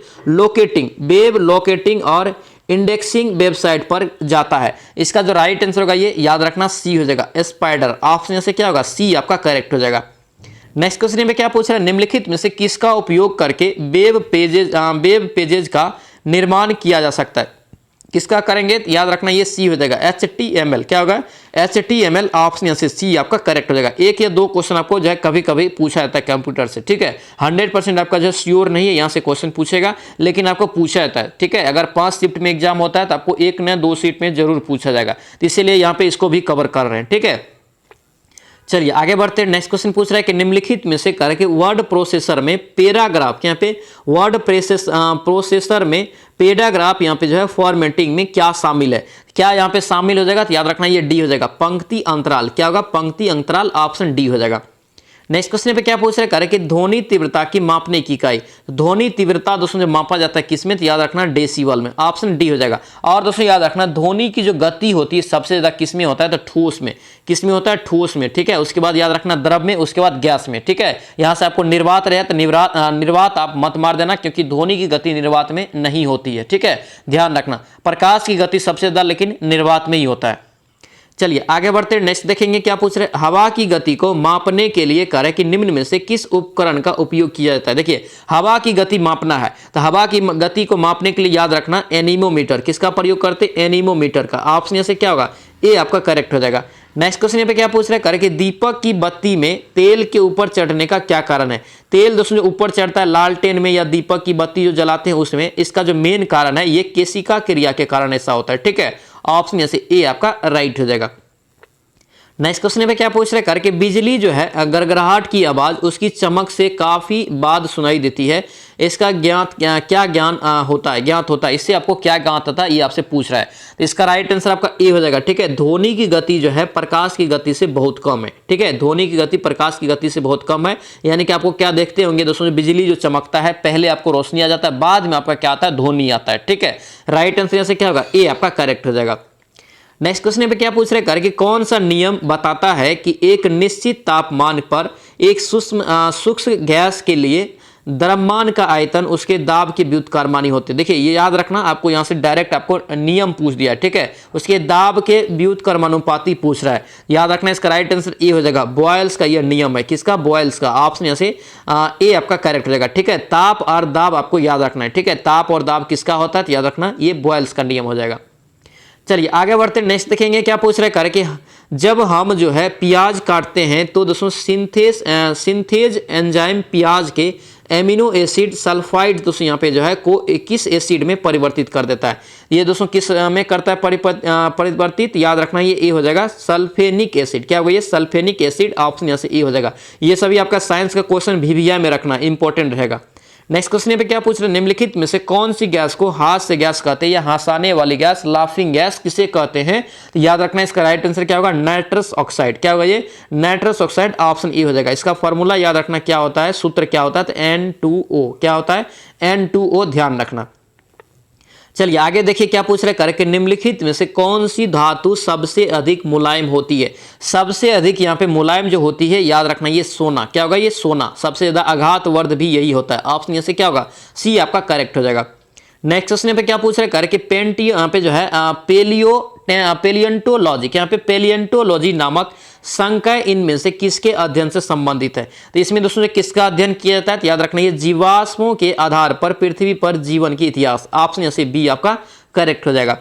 [SPEAKER 1] लोकेटिंग और इंडेक्सिंग वेबसाइट पर जाता है। इसका जो राइट आंसर होगा ये याद रखना सी हो जाएगा, स्पाइडर। ऑप्शन से क्या होगा? सी आपका करेक्ट हो जाएगा। नेक्स्ट क्वेश्चन में क्या पूछ रहा है? निम्नलिखित में से किसका उपयोग करके वेब पेजेज का निर्माण किया जा सकता है? किसका करेंगे? याद रखना ये सी हो जाएगा, HTML। क्या होगा? HTML। ऑप्शन यहाँ से सी आपका करेक्ट हो जाएगा। एक या दो क्वेश्चन आपको जो है कभी कभी पूछा जाता है कंप्यूटर से। ठीक है, 100% आपका जो श्योर नहीं है यहाँ से क्वेश्चन पूछेगा, लेकिन आपको पूछा जाता है। ठीक है, अगर 5 शिफ्ट में एग्जाम होता है तो आपको 1 न 2 शिफ्ट में जरूर पूछा जाएगा, तो इसीलिए यहाँ पे इसको भी कवर कर रहे हैं। ठीक है, चलिए आगे बढ़ते हैं। नेक्स्ट क्वेश्चन पूछ रहा है कि निम्नलिखित में से करके वर्ड प्रोसेसर में पैराग्राफ, यहाँ पे वर्ड प्रोसेसर में पैराग्राफ यहाँ पे जो है फॉर्मेटिंग में क्या शामिल है? क्या यहाँ पे शामिल हो जाएगा? तो याद रखना ये डी हो जाएगा, पंक्ति अंतराल। क्या होगा? पंक्ति अंतराल। ऑप्शन डी हो जाएगा। नेक्स्ट क्वेश्चन पे क्या पूछ रहे हैं कि ध्वनि तीव्रता की मापने की इकाई, ध्वनि तीव्रता दोस्तों जो मापा जाता है किसमें? तो याद रखना डेसिबल में। ऑप्शन डी हो जाएगा। और दोस्तों याद रखना ध्वनि की जो गति होती है सबसे ज्यादा किसमें होता है? तो ठोस में। किसमें होता है? ठोस में। ठीक है, उसके बाद याद रखना द्रव में, उसके बाद गैस में। ठीक है, यहां से आपको निर्वात रहे तो निर्वात आप मत मार देना, क्योंकि ध्वनि की गति निर्वात में नहीं होती है। ठीक है, ध्यान रखना। प्रकाश की गति सबसे ज्यादा लेकिन निर्वात में ही होता है। चलिए आगे बढ़ते हैं। नेक्स्ट देखेंगे क्या पूछ रहे हैं? हवा की गति को मापने के लिए करें कि निम्न में से किस उपकरण का उपयोग किया जाता है? देखिए हवा की गति मापना है, तो हवा की गति को मापने के लिए याद रखना एनीमोमीटर। किसका प्रयोग करते? एनीमोमीटर का। ऑप्शन यहाँ से क्या होगा? ए आपका करेक्ट हो जाएगा। नेक्स्ट क्वेश्चन पे क्या पूछ रहे हैं? करें कि दीपक की बत्ती में तेल के ऊपर चढ़ने का क्या कारण है? तेल दोस्तों जो ऊपर चढ़ता है लालटेन में या दीपक की बत्ती जो जलाते हैं उसमें, इसका जो मेन कारण है ये केशिका क्रिया के कारण ऐसा होता है। ठीक है, ऑप्शन यहाँ से ए आपका राइट हो जाएगा। नेक्स्ट क्वेश्चन पे क्या पूछ रहे करके बिजली जो है गड़गड़ाहट की आवाज उसकी चमक से काफी बाद सुनाई देती है, इसका क्या ज्ञान होता है, ज्ञात होता है, इससे आपको क्या ज्ञात होता है ये आपसे पूछ रहा है। तो इसका राइट आंसर आपका ए हो जाएगा। ठीक है, ध्वनि की गति जो है प्रकाश की गति से बहुत कम है। ठीक है, ध्वनि की गति प्रकाश की गति से बहुत कम है, यानी कि आपको क्या देखते होंगे दोस्तों, बिजली जो चमकता है पहले आपको रोशनी आ जाता है, बाद में आपका क्या आता है, ध्वनि आता है। ठीक है, राइट आंसर से क्या होगा, ए आपका करेक्ट हो जाएगा। नेक्स्ट क्वेश्चन पे क्या पूछ रहे हैं कि कौन सा नियम बताता है कि एक निश्चित तापमान पर एक सूक्ष्म गैस के लिए द्रव्यमान का आयतन उसके दाब के व्युत्क्रमानुपाती होते हैं। देखिए ये याद रखना, आपको यहाँ से डायरेक्ट आपको नियम पूछ दिया है। ठीक है, उसके दाब के व्युत्क्रमानुपाती पूछ रहा है, याद रखना। इसका राइट आंसर ए हो जाएगा। बॉयल्स का यह नियम है, किसका, बॉयल्स का। ऑप्शन यहाँ से ए आपका करेक्ट हो जाएगा। ठीक है, ताप और दाब आपको याद रखना है। ठीक है, ताप और दाब किसका होता है, तो याद रखना ये बॉयल्स का नियम हो जाएगा। चलिए आगे बढ़ते हैं, नेक्स्ट देखेंगे क्या पूछ रहे हैं कि जब हम जो है प्याज काटते हैं तो दोस्तों सिंथेज एंजाइम प्याज के एमिनो एसिड सल्फाइड दोस्तों यहाँ पे जो है को किस एसिड में परिवर्तित कर देता है। ये दोस्तों किस में करता है परिवर्तित, याद रखना ये ए हो जाएगा, सल्फेनिक एसिड। क्या होगा ये, सल्फेनिक एसिड। ऑप्शन यहाँ से ए हो जाएगा। ये सभी आपका साइंस का क्वेश्चन VVI में रखना इंपॉर्टेंट रहेगा। नेक्स्ट क्वेश्चन पे क्या पूछ रहे हैं, निम्नलिखित में से कौन सी गैस को हास्य गैस कहते हैं या हंसाने वाली गैस, लाफिंग गैस किसे कहते हैं। तो याद रखना इसका राइट आंसर क्या होगा, नाइट्रस ऑक्साइड। क्या होगा ये, नाइट्रस ऑक्साइड। ऑप्शन ए हो जाएगा। इसका फॉर्मूला याद रखना क्या होता है, सूत्र क्या होता है, तो N2O। क्या होता है, N2O, ध्यान रखना। चलिए आगे देखिए क्या पूछ रहे हैं कि निम्नलिखित में से कौन सी धातु सबसे अधिक मुलायम होती है। सबसे अधिक यहाँ पे मुलायम जो होती है, याद रखना ये सोना। क्या होगा ये, सोना। सबसे ज्यादा आघातवर्ध भी यही होता है। ऑप्शन यहाँ से क्या होगा, सी आपका करेक्ट हो जाएगा। नेक्स्ट क्वेश्चन पे क्या पूछ रहे हैं कि पेंटी यहाँ पे जो है पेलियंटोलॉजी, यहाँ पे पेलियंटोलॉजी नामक संकाय इनमें से किसके अध्ययन से संबंधित है। तो इसमें दोस्तों किसका अध्ययन किया जाता है, तो याद रखना ये जीवाश्मों के आधार पर पृथ्वी पर जीवन की इतिहास। ऑप्शन यहाँ से बी आपका करेक्ट हो जाएगा।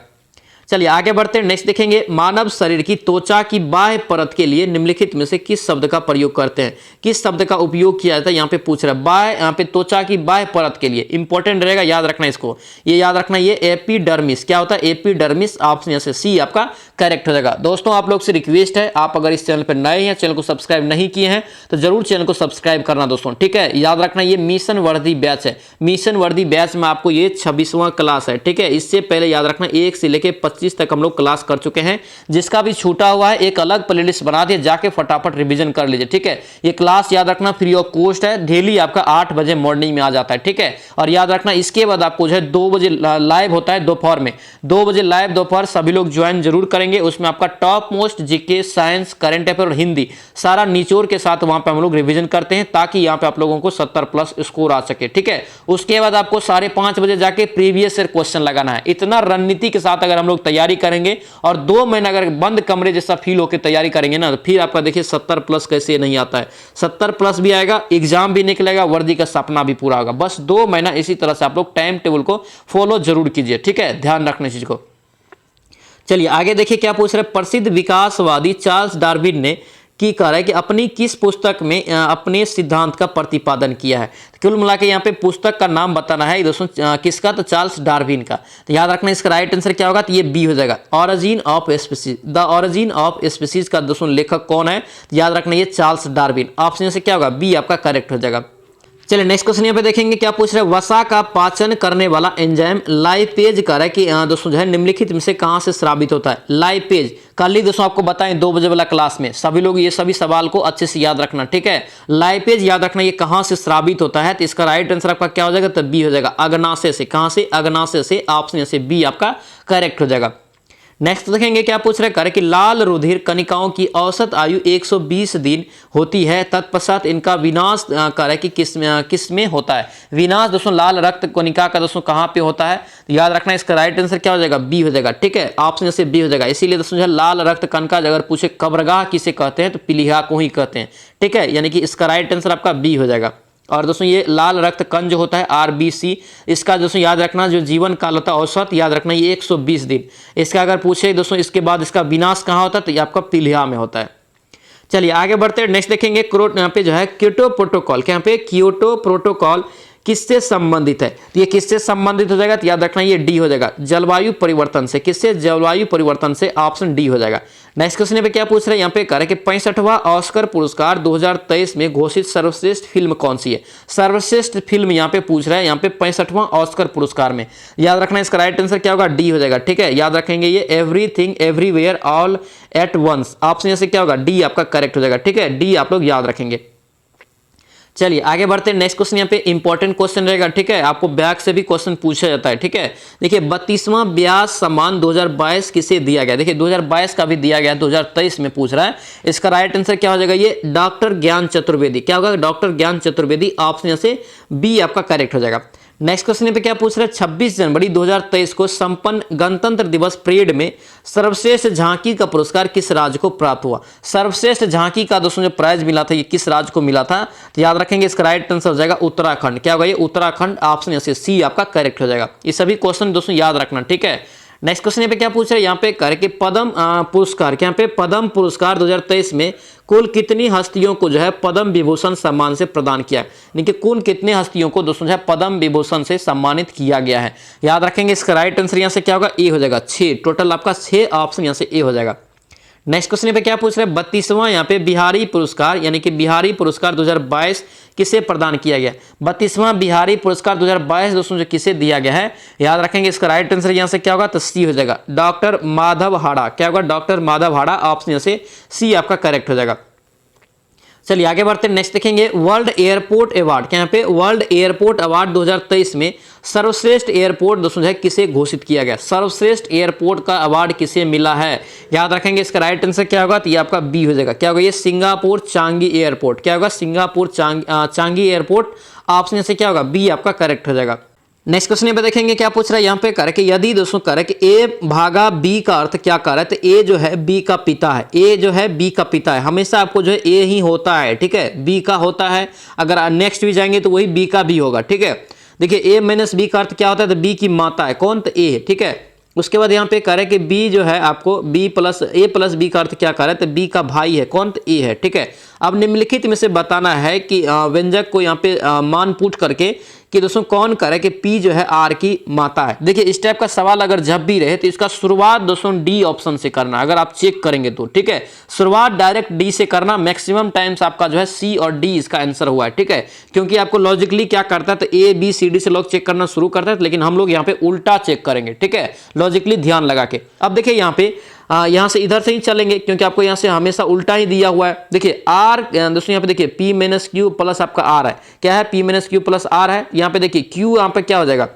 [SPEAKER 1] चलिए आगे बढ़ते हैं, नेक्स्ट देखेंगे मानव शरीर की त्वचा की बाह्य परत के लिए निम्नलिखित में से किस शब्द का प्रयोग करते हैं, किस शब्द का उपयोग किया जाता है। यहाँ पे पूछ रहा है बाह्य, यहाँ पे त्वचा की बाह्य परत के लिए इंपॉर्टेंट रहेगा, याद रखना इसको। ये याद रखना ये एपिडर्मिस। क्या होता है, एपिडर्मिस। ऑप्शन यहाँ से सी आपका करेक्ट हो जाएगा। दोस्तों आप लोग से रिक्वेस्ट है, आप अगर इस चैनल पर नए हैं, चैनल को सब्सक्राइब नहीं किए हैं तो जरूर चैनल को सब्सक्राइब करना दोस्तों। ठीक है, याद रखना ये मिशन वर्दी बैच है। मिशन वर्दी बैच में आपको ये 26वां क्लास है। ठीक है, इससे पहले याद रखना 1 से लेकर 25 तक हम लोग क्लास कर चुके हैं। जिसका भी छूटा हुआ है एक अलग प्लेलिस्ट बना दिए, जाके फटाफट रिवीजन कर लीजिए। ठीक है, ये क्लास याद रखना फ्री ऑफ कॉस्ट है, डेली आपका 8 बजे मॉर्निंग में आ जाता है। ठीक है, और याद रखना इसके बाद आपको जो है 2 बजे लाइव होता है दोपहर में, 2 बजे लाइव दोपहर, सभी लोग ज्वाइन जरूर करेंगे। उसमें आपका top most GK, science, current affair और हिंदी सारा निचोड़ के साथ वहां पे हम लोग रिवीजन करते हैं, ताकि यहाँ पे आप लोगों को 70+ स्कोर आ सके। ठीक है, उसके बाद आपको 5:30 बजे जाके प्रीवियस ईयर क्वेश्चन लगाना है। इतना रणनीति के साथ अगर हम लोग तैयारी करेंगे और 2 महीना अगर बंद कमरे जैसा फील होकर तैयारी करेंगे ना, तो फिर आपका देखिए 70+ कैसे नहीं आता है, 70+ भी आएगा, एग्जाम भी निकलेगा, वर्दी का सपना भी पूरा होगा। बस 2 महीना इसी तरह से आप लोग टाइम टेबल को फॉलो जरूर कीजिए। ठीक है, ध्यान रखना इस चीज को। चलिए आगे देखिए क्या पूछ रहे हैं, प्रसिद्ध विकासवादी चार्ल्स डार्विन ने की कह रहा है कि अपनी किस पुस्तक में अपने सिद्धांत का प्रतिपादन किया है। तो कुल मिला के यहाँ पे पुस्तक का नाम बताना है दोस्तों, किसका, तो चार्ल्स डार्विन का। तो याद रखना इसका राइट आंसर क्या होगा, तो ये बी हो जाएगा, origin of species. The origin of species का दोस्तों लेखक कौन है, याद रखना ये चार्ल्स डार्विन। ऑप्शन से क्या होगा, बी आपका करेक्ट हो जाएगा। चलिए नेक्स्ट क्वेश्चन यहाँ पे देखेंगे क्या पूछ रहे हैं, वसा का पाचन करने वाला एंजाइम लाइपेज कह रहा है कि दोस्तों जो है निम्नलिखित में से कहां से स्रावित होता है। लाइपेज कल ही दोस्तों आपको बताएं 2 बजे वाला क्लास में, सभी लोग ये सभी सवाल को अच्छे से याद रखना। ठीक है, लाइपेज याद रखना ये कहां से स्रावित होता है। तो इसका राइट आंसर आपका क्या हो जाएगा, तो बी हो जाएगा, अग्नाशय से। कहां से, अग्नाशय से। ऑप्शन से बी आपका करेक्ट हो जाएगा। नेक्स्ट देखेंगे क्या पूछ रहे हैं कि लाल रुधिर कणिकाओं की औसत आयु 120 दिन होती है, तत्पश्चात इनका विनाश कर कि किस में होता है। विनाश दोस्तों लाल रक्त कणिका का दोस्तों कहाँ पे होता है, तो याद रखना इसका राइट आंसर क्या हो जाएगा, बी हो जाएगा। ठीक है, ऑप्शन से बी हो जाएगा। इसीलिए दोस्तों जो लाल रक्त कणिका अगर पूछे कब्रगाह किसे कहते हैं, तो पीलिया को ही कहते हैं। ठीक है, यानी कि इसका राइट आंसर आपका बी हो जाएगा। और दोस्तों ये लाल रक्त कण जो होता है RBC, इसका दोस्तों याद रखना जो जीवन काल होता है औसत, याद रखना ये 120 दिन। इसका अगर पूछे दोस्तों इसके बाद इसका विनाश कहाँ होता है, तो ये आपका पीलिया में होता है। चलिए आगे बढ़ते हैं, नेक्स्ट देखेंगे यहाँ पे जो है क्योटो प्रोटोकॉल। यहाँ पे क्योटो प्रोटोकॉल किससे संबंधित है, तो ये किससे संबंधित हो जाएगा, तो याद रखना ये डी हो जाएगा, जलवायु परिवर्तन से। किससे, जलवायु परिवर्तन से। ऑप्शन डी हो जाएगा। नेक्स्ट क्वेश्चन पे क्या पूछ रहे हैं यहाँ पे कह रहे कि 65वां ऑस्कर पुरस्कार 2023 में घोषित सर्वश्रेष्ठ फिल्म कौन सी है। सर्वश्रेष्ठ फिल्म यहाँ पे पूछ रहा है, यहाँ पे 65वां ऑस्कर पुरस्कार में। याद रखना इसका राइट आंसर क्या होगा, डी हो जाएगा। ठीक है, याद रखेंगे ये everything everywhere all at once, option से क्या होगा, डी आपका करेक्ट हो जाएगा। ठीक है, डी आप लोग याद रखेंगे। चलिए आगे बढ़ते हैं। नेक्स्ट क्वेश्चन यहाँ पे इंपॉर्टेंट क्वेश्चन रहेगा। ठीक है, आपको बैक से भी क्वेश्चन पूछा जाता है। ठीक है, देखिए 32वां ब्याज सम्मान 2022 किसे दिया गया। देखिए 2022 का भी दिया गया, 2023 में पूछ रहा है। इसका राइट आंसर क्या हो जाएगा, ये डॉक्टर ज्ञान चतुर्वेदी। क्या होगा, डॉक्टर ज्ञान चतुर्वेदी, ऑप्शन से बी आपका करेक्ट हो जाएगा। नेक्स्ट क्वेश्चन पे क्या पूछ रहा है, 26 जनवरी 2023 को संपन्न गणतंत्र दिवस परेड में सर्वश्रेष्ठ झांकी का पुरस्कार किस राज्य को प्राप्त हुआ। सर्वश्रेष्ठ झांकी का दोस्तों जो प्राइज मिला था ये किस राज्य को मिला था, तो याद रखेंगे इसका राइट आंसर हो जाएगा उत्तराखंड। क्या होगा, ये उत्तराखंड, ऑप्शन से सी आपका करेक्ट हो जाएगा। ये सभी क्वेश्चन दोस्तों याद रखना। ठीक है, नेक्स्ट क्वेश्चन पे क्या पूछ रहे हैं, यहाँ पे करके पद्म पुरस्कार, यहाँ पे पद्म पुरस्कार 2023 में कुल कितनी हस्तियों को जो है पद्म विभूषण सम्मान से प्रदान किया है। यानी कि कुल कितने हस्तियों को दोस्तों जो है पद्म विभूषण से सम्मानित किया गया है। याद रखेंगे इसका राइट आंसर यहाँ से क्या होगा, ए हो जाएगा। 6 टोटल आपका 6, ऑप्शन यहाँ से ए हो जाएगा। नेक्स्ट क्वेश्चन पे क्या पूछ रहे हैं, 32वां यहाँ पे बिहारी पुरस्कार, यानी कि बिहारी पुरस्कार 2022 किसे प्रदान किया गया। 32वां बिहारी पुरस्कार 2022 दोस्तों जो किसे दिया गया है, याद रखेंगे इसका राइट आंसर यहाँ से क्या होगा, तो सी हो जाएगा, डॉक्टर माधव हाड़ा। क्या होगा, डॉक्टर माधव हाड़ा, ऑप्शन यहाँ से सी आपका करेक्ट हो जाएगा। चलिए आगे बढ़ते हैं। नेक्स्ट देखेंगे वर्ल्ड एयरपोर्ट अवार्ड, यहाँ पे वर्ल्ड एयरपोर्ट अवार्ड 2023 में सर्वश्रेष्ठ एयरपोर्ट दोस्तों जो है किसे घोषित किया गया। सर्वश्रेष्ठ एयरपोर्ट का अवार्ड किसे मिला है, याद रखेंगे इसका राइट आंसर क्या होगा, तो ये आपका बी हो जाएगा। क्या होगा, ये सिंगापुर चांगी एयरपोर्ट। क्या होगा, सिंगापुर चांगी एयरपोर्ट, ऑप्शन से क्या होगा, बी आपका करेक्ट हो जाएगा। नेक्स्ट क्वेश्चन पे देखेंगे क्या पूछ रहा है, यहाँ पे कह रहा है कि यदि दोस्तों कह रहा है कि ए भागा बी का अर्थ क्या कर रहा है, तो ए जो है बी का पिता है। ए जो है बी का पिता है, हमेशा आपको जो है ए ही होता है। ठीक है, बी का होता है, अगर नेक्स्ट भी जाएंगे तो वही बी का भी होगा। ठीक है, देखिए ए माइनस बी का अर्थ क्या होता है, तो बी की माता है। कौन, तो ए है। ठीक है, उसके बाद यहाँ पे कह रहा है कि बी जो है आपको बी प्लस ए प्लस बी का अर्थ क्या कर रहा है, तो बी का भाई है। कौन, तो ए है। ठीक है, अब निम्नलिखित में से बताना है कि व्यंजक को यहाँ पे मान पुट करके कि दोस्तों कौन करे कि पी जो है आर की माता है। देखिए इस टाइप का सवाल अगर जब भी रहे तो इसका शुरुआत दोस्तों डी ऑप्शन से करना, अगर आप चेक करेंगे तो। ठीक है, शुरुआत डायरेक्ट डी से करना, मैक्सिमम टाइम्स आपका जो है सी और डी इसका आंसर हुआ है। ठीक है, क्योंकि आपको लॉजिकली क्या करता है, तो ए बी सी डी से लोग चेक करना शुरू करते हैं, लेकिन हम लोग यहाँ पे उल्टा चेक करेंगे। ठीक है, लॉजिकली ध्यान लगा के। अब देखिए यहाँ पे यहाँ से इधर से ही चलेंगे, क्योंकि आपको यहाँ से हमेशा उल्टा ही दिया हुआ है। देखिए आर दोस्तों यहाँ पे देखिए पी माइनस क्यू प्लस आपका आर है। क्या है, P minus Q plus R है। यहाँ पे देखिए क्यू यहाँ पे क्या हो जाएगा,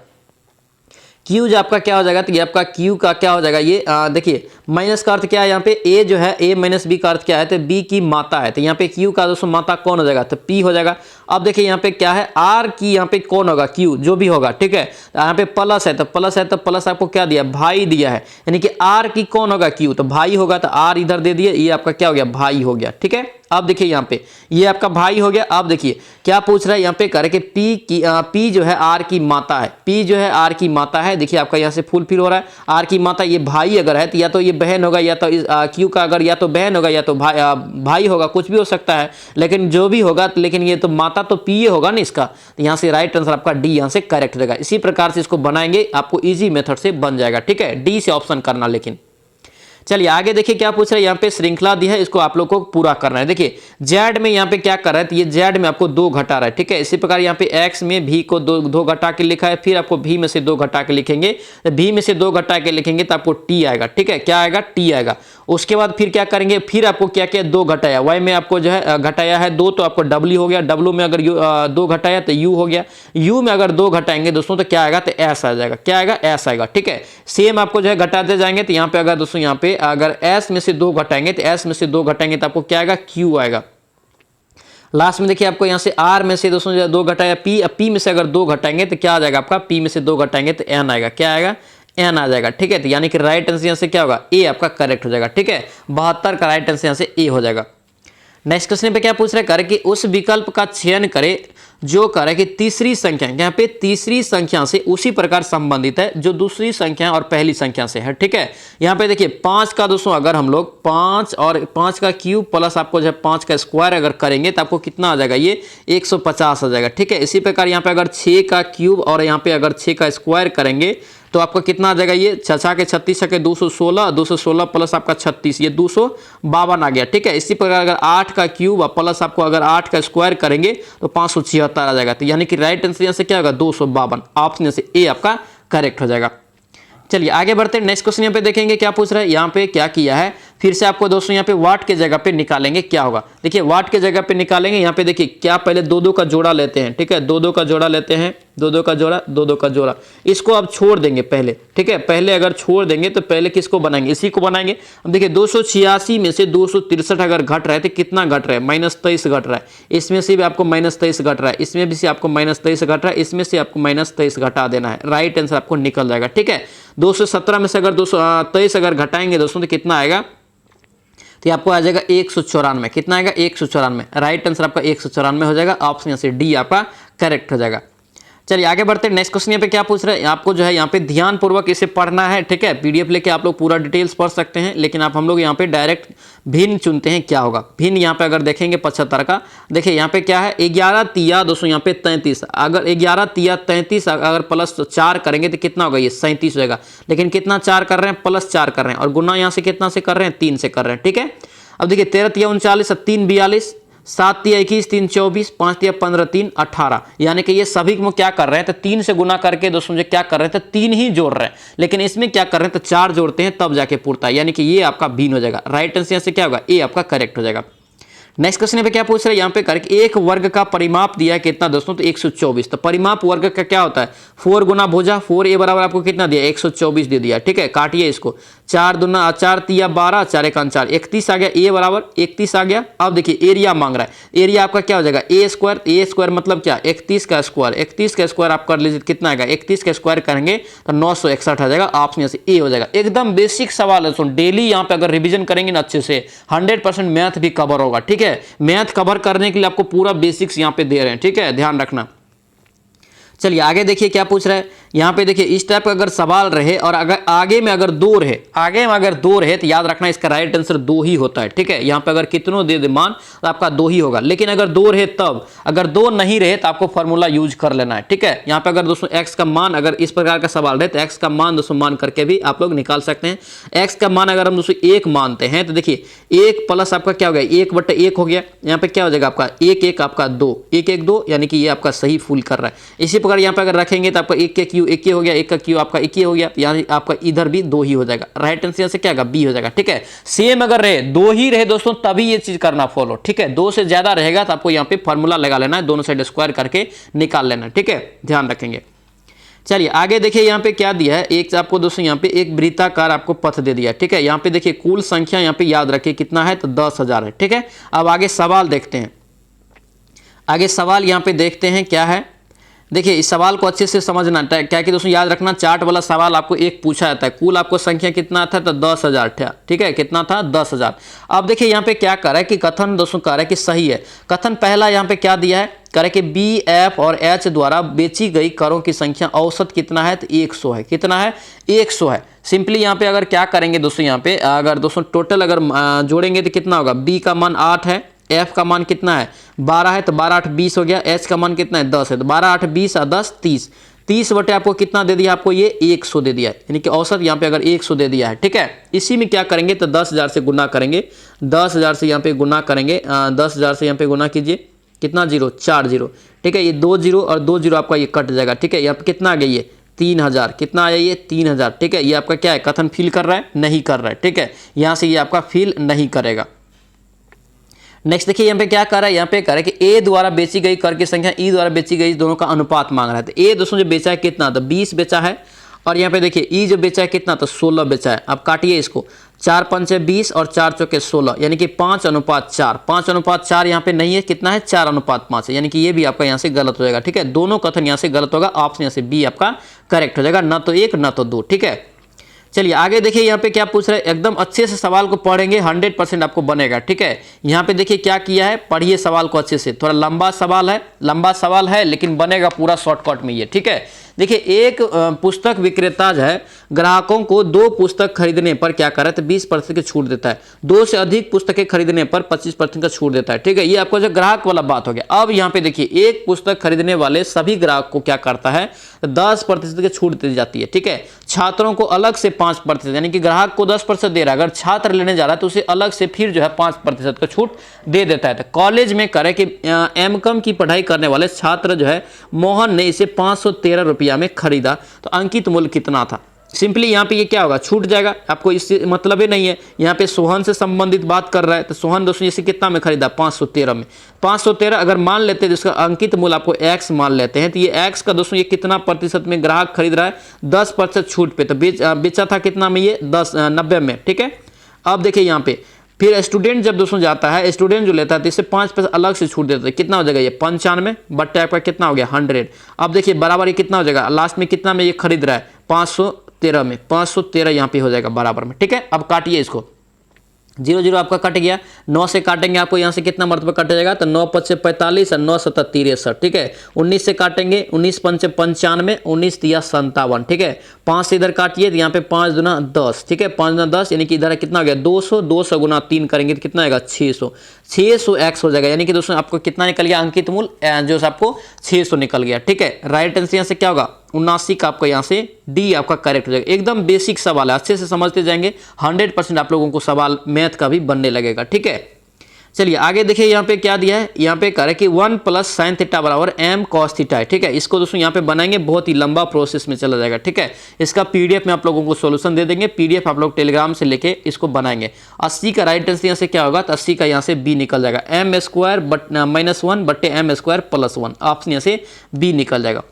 [SPEAKER 1] क्यू जो आपका क्या हो जाएगा, तो ये आपका क्यू का क्या हो जाएगा, ये देखिए माइनस का अर्थ क्या है, यहाँ पे ए जो है ए माइनस बी का अर्थ क्या है, तो बी की माता है। तो यहाँ पे क्यू का दोस्तों माता कौन हो जाएगा, तो पी हो जाएगा। अब देखिए यहाँ पे क्या है, आर की यहाँ पे कौन होगा, क्यू जो भी होगा। ठीक है, यहाँ पे प्लस है, तो प्लस आपको क्या दिया, भाई दिया है, यानी कि आर की कौन होगा, क्यू, तो भाई होगा। तो आर इधर दे दिए, ये आपका क्या हो गया, भाई हो गया। ठीक है, अब देखिए यहाँ पे ये आपका भाई हो गया। अब देखिए क्या पूछ रहा है यहाँ पे, करे कि पी जो है आर की माता है। पी जो है आर की माता है। देखिए आपका यहाँ से फुलफिल हो रहा है, आर की माता, ये भाई अगर है तो या तो ये बहन होगा, या तो क्यू का अगर या तो बहन होगा या तो भाई होगा, कुछ भी हो सकता है, लेकिन जो भी होगा, लेकिन ये तो माता तो पी होगा ना इसका। तो यहाँ से राइट आंसर आपका डी यहाँ से करेक्ट हो जाएगा। इसी प्रकार से इसको बनाएंगे, आपको ईजी मेथड से बन जाएगा। ठीक है, डी से ऑप्शन करना। लेकिन चलिए आगे देखिए क्या पूछ रहा है, यहाँ पे श्रृंखला दी है, इसको आप लोग को पूरा करना है। देखिए जेड में यहाँ पे क्या कर रहा है, तो ये जेड में आपको 2 घटा रहा है। ठीक है, इसी प्रकार यहाँ पे एक्स में भी को 2 घटा के लिखा है, फिर आपको भी में से 2 घटा के लिखेंगे, तो भी में से 2 घटा के लिखेंगे तो आपको टी आएगा। ठीक है, क्या आएगा, टी आएगा। उसके बाद फिर क्या करेंगे, फिर आपको क्या क्या 2 घटाया, वाई में आपको जो है घटाया है 2, तो आपको डब्ल्यू हो गया। डब्ल्यू में अगर 2 घटाया तो यू हो गया। यू में अगर 2 घटाएंगे दोस्तों तो क्या आएगा, तो एस आ जाएगा। क्या आएगा, एस आएगा। ठीक है, सेम आपको जो है घटाते जाएंगे, तो यहाँ पे अगर दोस्तों यहाँ पे अगर एस में से 2 घटाएंगे तो एस में से 2 घटाएंगे तो आपको क्या आएगा, क्यू आएगा। लास्ट में देखिए आपको यहाँ से आर में से दोस्तों 2 घटाया पी में से अगर 2 घटाएंगे तो क्या आ जाएगा आपका, पी में से 2 घटाएंगे तो एन आएगा। क्या आएगा, एन आ जाएगा। ठीक है, तो यानी कि राइट आंसर यहाँ से क्या होगा, ए आपका करेक्ट हो जाएगा। ठीक है, 72 का राइट आंसर यहाँ से ए हो जाएगा। नेक्स्ट क्वेश्चन पे क्या पूछ रहा है, करे कि उस विकल्प का चयन करे जो करे कि तीसरी संख्या, यहाँ पे तीसरी संख्या से उसी प्रकार संबंधित है जो दूसरी संख्या और पहली संख्या से है। ठीक है, यहाँ पे देखिए 5 का दोस्तों अगर हम लोग 5 और 5 का क्यूब प्लस आपको जब 5 का स्क्वायर अगर करेंगे तो आपको कितना आ जाएगा, ये 150 आ जाएगा। ठीक है, इसी प्रकार यहाँ पे अगर 6 का क्यूब और यहाँ पे अगर 6 का स्क्वायर करेंगे तो आपका कितना आ जाएगा, ये 6 के 36 के 216, 216 प्लस आपका 36, ये 252 आ गया। ठीक है, इसी प्रकार अगर 8 का क्यूब प्लस आपको अगर 8 का स्क्वायर करेंगे तो 576 आ जाएगा। तो यानी कि राइट आंसर यहाँ से क्या होगा, 252, ऑप्शन से ए आपका करेक्ट हो जाएगा। चलिए आगे बढ़ते हैं, नेक्स्ट क्वेश्चन यहाँ पे देखेंगे क्या पूछ रहा है। यहाँ पे क्या किया है, फिर से आपको दोस्तों यहाँ पे वाट के जगह पे निकालेंगे, क्या होगा देखिए, वाट के जगह पे निकालेंगे। यहाँ पे देखिए क्या, पहले 2-2 का जोड़ा लेते हैं। ठीक है, 2-2 का जोड़ा लेते हैं, 2-2 का जोड़ा, 2-2 का जोड़ा, इसको अब छोड़ देंगे पहले। ठीक है, पहले अगर छोड़ देंगे तो पहले किसको बनाएंगे, इसी को बनाएंगे। अब देखिए 286 में से 263 अगर घट रहा है तो कितना घट रहा है, -23 घट रहा है। इसमें से भी आपको -23 घट रहा है, इसमें भी से आपको -23 घट रहा है, इसमें से आपको -23 घटा देना है, राइट आंसर आपको निकल जाएगा। ठीक है, 217 में से अगर 223 अगर घटाएंगे दोस्तों तो कितना आएगा, तो आपको आ जाएगा 194। कितना आएगा, 194, राइट आंसर आपका 194 हो जाएगा, ऑप्शन से डी आपका करेक्ट हो जाएगा। चलिए आगे बढ़ते हैं, नेक्स्ट क्वेश्चन यहाँ पे क्या पूछ रहे हैं, आपको जो है यहाँ पे ध्यानपूर्वक इसे पढ़ना है। ठीक है, पीडीएफ लेके आप लोग पूरा डिटेल्स पढ़ सकते हैं, लेकिन आप हम लोग यहाँ पे डायरेक्ट भिन्न चुनते हैं। क्या होगा भिन्न, यहाँ पे अगर देखेंगे 75 का, देखिए यहाँ पे क्या है, 11 तिया दोस्तों यहाँ पे 33, अगर 11 तिया 33 अगर प्लस 4 करेंगे तो कितना होगा, ये 37 होगा। लेकिन कितना 4 कर रहे हैं, +4 कर रहे हैं, और गुना यहाँ से कितना से कर रहे हैं, 3 से कर रहे हैं। ठीक है, अब देखिए 13 तिया 39, 3 42, 7 तिया 21, 3 24, 5 तिया 15, 3 18, यानी कि ये सभी को क्या कर रहे हैं, तो 3 से गुना करके दोस्तों जो क्या कर रहे हैं, तो 3 ही जोड़ रहे हैं। लेकिन इसमें क्या कर रहे हैं, तो 4 जोड़ते हैं तब जाके पूरता है, यानी कि ये आपका भिन्न हो जाएगा। राइट आंसर से क्या होगा, ए आपका करेक्ट हो जाएगा। नेक्स्ट क्वेश्चन पे क्या पूछ रहे हैं, यहाँ पे करके एक वर्ग का परिमाप दिया है कितना दोस्तों, तो 124। तो परिमाप वर्ग का क्या होता है, 4 गुना भुजा, 4a बराबर आपको कितना दिया, 124 दे दिया। ठीक है, काटिए इसको, 4 दूना 4 तिया 12, 4 1 4, 31 आ गया, a बराबर 31 आ गया। अब देखिए एरिया मांग रहा है, एरिया आपका क्या हो जाएगा, a स्क्वायर मतलब क्या, 31 का स्क्वायर, 31 का स्क्वायर आप कर लीजिए, कितना आएगा, 31 का स्क्वायर करेंगे तो 961 आ जाएगा, ऑप्शन से ए हो जाएगा। एकदम बेसिक सवाल है, सुन डेली यहाँ पे अगर रिविजन करेंगे ना अच्छे से 100% मैथ भी कवर होगा। ठीक है, मैथ कवर करने के लिए आपको पूरा बेसिक्स यहाँ पे दे रहे हैं। ठीक है, ध्यान रखना। चलिए आगे देखिए क्या पूछ रहा है, यहाँ पे देखिए इस टाइप का अगर सवाल रहे और अगर आगे में अगर 2 रहे, आगे में अगर 2 रहे तो याद रखना इसका राइट आंसर 2 ही होता है। ठीक है, यहाँ पे अगर कितनों दे दे मान तो आपका 2 ही होगा, लेकिन अगर 2 रहे तब, अगर 2 नहीं रहे तो आपको फॉर्मूला यूज कर लेना है। ठीक है, यहाँ पे अगर दोस्तों x का मान अगर इस प्रकार का सवाल रहे तो x का मान दोस्तों मान करके भी आप लोग निकाल सकते हैं। x का मान अगर हम दोस्तों 1 मानते हैं तो देखिए 1 प्लस आपका क्या हो गया, 1/1 हो गया, यहाँ पे क्या हो जाएगा आपका 1 1 आपका 2, 1 1 2, यानी कि ये आपका सही फुल कर रहा है। इसी प्रकार यहाँ पे अगर रखेंगे तो आपका 1 के क्यू 1 हो गया, 1 का क्यू आपका 1 हो गया, यानी आपका इधर भी 2 ही हो जाएगा। राइट आंसर से क्या होगा, बी हो जाएगा। ठीक है, सेम अगर रहे 2 ही रहे दोस्तों तभी ये चीज करना फॉलो। ठीक है, 2 से ज्यादा रहेगा तो आपको यहाँ पे फॉर्मूला लगा लेना है, दोनों साइड स्क्वायर करके निकाल लेना है। ठीक है, ध्यान रखेंगे। चलिए आगे देखिए यहाँ पे क्या दिया है, एक आपको दोस्तों यहाँ पे एक वृत्ताकार आपको पथ दे दिया है। ठीक है, यहाँ पे देखिए कुल संख्या यहाँ पे याद रखिए कितना है, तो 10,000 है। ठीक है, अब आगे सवाल देखते हैं, आगे सवाल यहाँ पे देखते हैं क्या है। देखिए इस सवाल को अच्छे से समझना, क्या कि दोस्तों याद रखना, चार्ट वाला सवाल आपको एक पूछा जाता है, कुल आपको संख्या कितना था, तो 10,000 था। ठीक है, कितना था, 10,000। अब देखिए यहाँ पे क्या कर रहा है कि कथन दोस्तों कह रहा है कि सही है। कथन पहला यहाँ पे क्या दिया है, कह रहा है कि बी, एफ और एच द्वारा बेची गई करों की संख्या औसत कितना है, तो 100 है। कितना है, 100 है। सिंपली यहाँ पे अगर क्या करेंगे दोस्तों, यहाँ पे अगर दोस्तों टोटल अगर जोड़ेंगे तो कितना होगा, बी का मान 8 है, एफ का मान कितना है 12 है, तो 12 8 20 हो गया। एच का मान कितना है 10 है, तो 12 8 20 और 10 30, 30 बटे आपको कितना दे दिया, आपको ये 100 दे दिया है, यानी कि औसत यहाँ पे अगर 100 दे दिया है। ठीक है, इसी में क्या करेंगे तो 10,000 से गुना करेंगे, 10,000 से यहाँ पे गुना करेंगे, 10,000 से यहाँ पे गुना कीजिए, कितना जीरो, 4 जीरो। ठीक है, ये 2 जीरो और 2 जीरो आपका ये कट जाएगा। ठीक है, यहाँ पे कितना आ गया, ये 3,000, कितना आया ये 3,000। ठीक है, ये आपका क्या है, कथन फिल कर रहा है, नहीं कर रहा है। ठीक है, यहाँ से ये आपका फिल नहीं करेगा। नेक्स्ट देखिए यहाँ पे क्या कर रहा है, यहाँ पे कर रहा है कि ए द्वारा बेची गई कर की संख्या ई द्वारा बेची गई दोनों का अनुपात मांग रहा है। तो ए दोस्तों जो बेचा है कितना, तो 20 बेचा है, और यहाँ पे देखिए ई जो बेचा है कितना, तो 16 बेचा है। अब काटिए इसको, 4 5 20 और 4 चौके 16, यानी कि 5:4। 5:4 यहाँ पे नहीं है, कितना है 4:5 है, यानी कि ये भी आपका यहाँ से गलत हो जाएगा। ठीक है, दोनों कथन यहाँ से गलत होगा, ऑप्शन यहाँ से बी आपका करेक्ट हो जाएगा, ना तो 1 ना तो 2। ठीक है, चलिए आगे देखिए यहाँ पे क्या पूछ रहे हैं, एकदम अच्छे से सवाल को पढ़ेंगे 100% आपको बनेगा। ठीक है, यहाँ पे देखिए क्या किया है, पढ़िए सवाल को अच्छे से, थोड़ा लंबा सवाल है, लेकिन बनेगा पूरा शॉर्टकट में ये। ठीक है, देखिए एक पुस्तक विक्रेता जो है ग्राहकों को 2 पुस्तक खरीदने पर क्या कर रहा है, तो 20% की छूट देता है। 2 से अधिक पुस्तकें खरीदने पर 25% का छूट देता है। ठीक है, ये आपको जो ग्राहक वाला बात हो गया। अब यहाँ पे देखिए एक पुस्तक खरीदने वाले सभी ग्राहक को क्या करता है, 10% की छूट दी जाती है। ठीक है, छात्रों को अलग से 5%, यानी कि ग्राहक को 10% दे रहा है, अगर छात्र लेने जा रहा है तो उसे अलग से फिर जो है 5% का छूट दे देता है। तो कॉलेज में करे कि एमकॉम की पढ़ाई करने वाले छात्र जो है मोहन ने इसे 513 रुपया में खरीदा, तो अंकित मूल्य कितना था। सिंपली यहाँ पे ये क्या होगा, छूट जाएगा, आपको इससे मतलब ही नहीं है। यहाँ पे सोहन से संबंधित बात कर रहा है, तो सोहन दोस्तों इसे कितना में खरीदा, 513 में। 513 अगर मान लेते हैं जिसका अंकित मूल्य आपको x मान लेते हैं, तो ये x का दोस्तों ये कितना प्रतिशत में ग्राहक खरीद रहा है, 10% छूट पे। तो बेचा था कितना में, ये 90 में। ठीक है, अब देखिए यहाँ पे फिर स्टूडेंट जब दोस्तों जाता है, स्टूडेंट जो लेता है तो इससे 5% अलग से छूट देता है। कितना हो जाएगा, ये 95 बट्टे आपका कितना हो गया, 100। अब देखिए बराबर ये कितना हो जाएगा, लास्ट में कितना में ये खरीद रहा है, 513 में। 513 यहाँ पे हो जाएगा बराबर में। ठीक है, अब काटिए इसको, 0 0 आपका कट गया। 9 से काटेंगे आपको यहाँ से कितना मरतबा कट जाएगा, तो 9 5 45 और 9 7 63। ठीक है, 19 से काटेंगे, 19 5 95, 19 3 57। ठीक है, 5 से इधर काटिए तो यहाँ पे 5 दूना 10। ठीक है, 5 दूना 10 यानी कि इधर कितना हो गया, 200। 200 गुना 3 करेंगे तो कितना आएगा, 600। 600 x हो जाएगा, यानी कि दोस्तों आपको कितना निकल गया, अंकित मूल्य जो आपको 600 निकल गया। ठीक है, राइट आंसर यहाँ से क्या होगा, 79 का आपका यहाँ से डी आपका करेक्ट हो जाएगा। एकदम बेसिक सवाल है, अच्छे से समझते जाएंगे, 100% आप लोगों को सवाल मैथ का भी बनने लगेगा। ठीक है, चलिए आगे देखिए यहाँ पे क्या दिया है, यहाँ पे करें कि 1 + sin थीटा बराबर m cos थीटा है। ठीक है, इसको दोस्तों यहाँ पे बनाएंगे, बहुत ही लंबा प्रोसेस में चला जाएगा। ठीक है, इसका पीडीएफ में आप लोगों को सॉल्यूशन दे देंगे, पीडीएफ आप लोग टेलीग्राम से लेके इसको बनाएंगे। 80 का राइट आंसर यहाँ से क्या होगा, तो 80 का यहाँ से बी निकल जाएगा, m² -1 बट्टे m² + 1। ऑप्शन यहाँ से बी निकल जाएगा।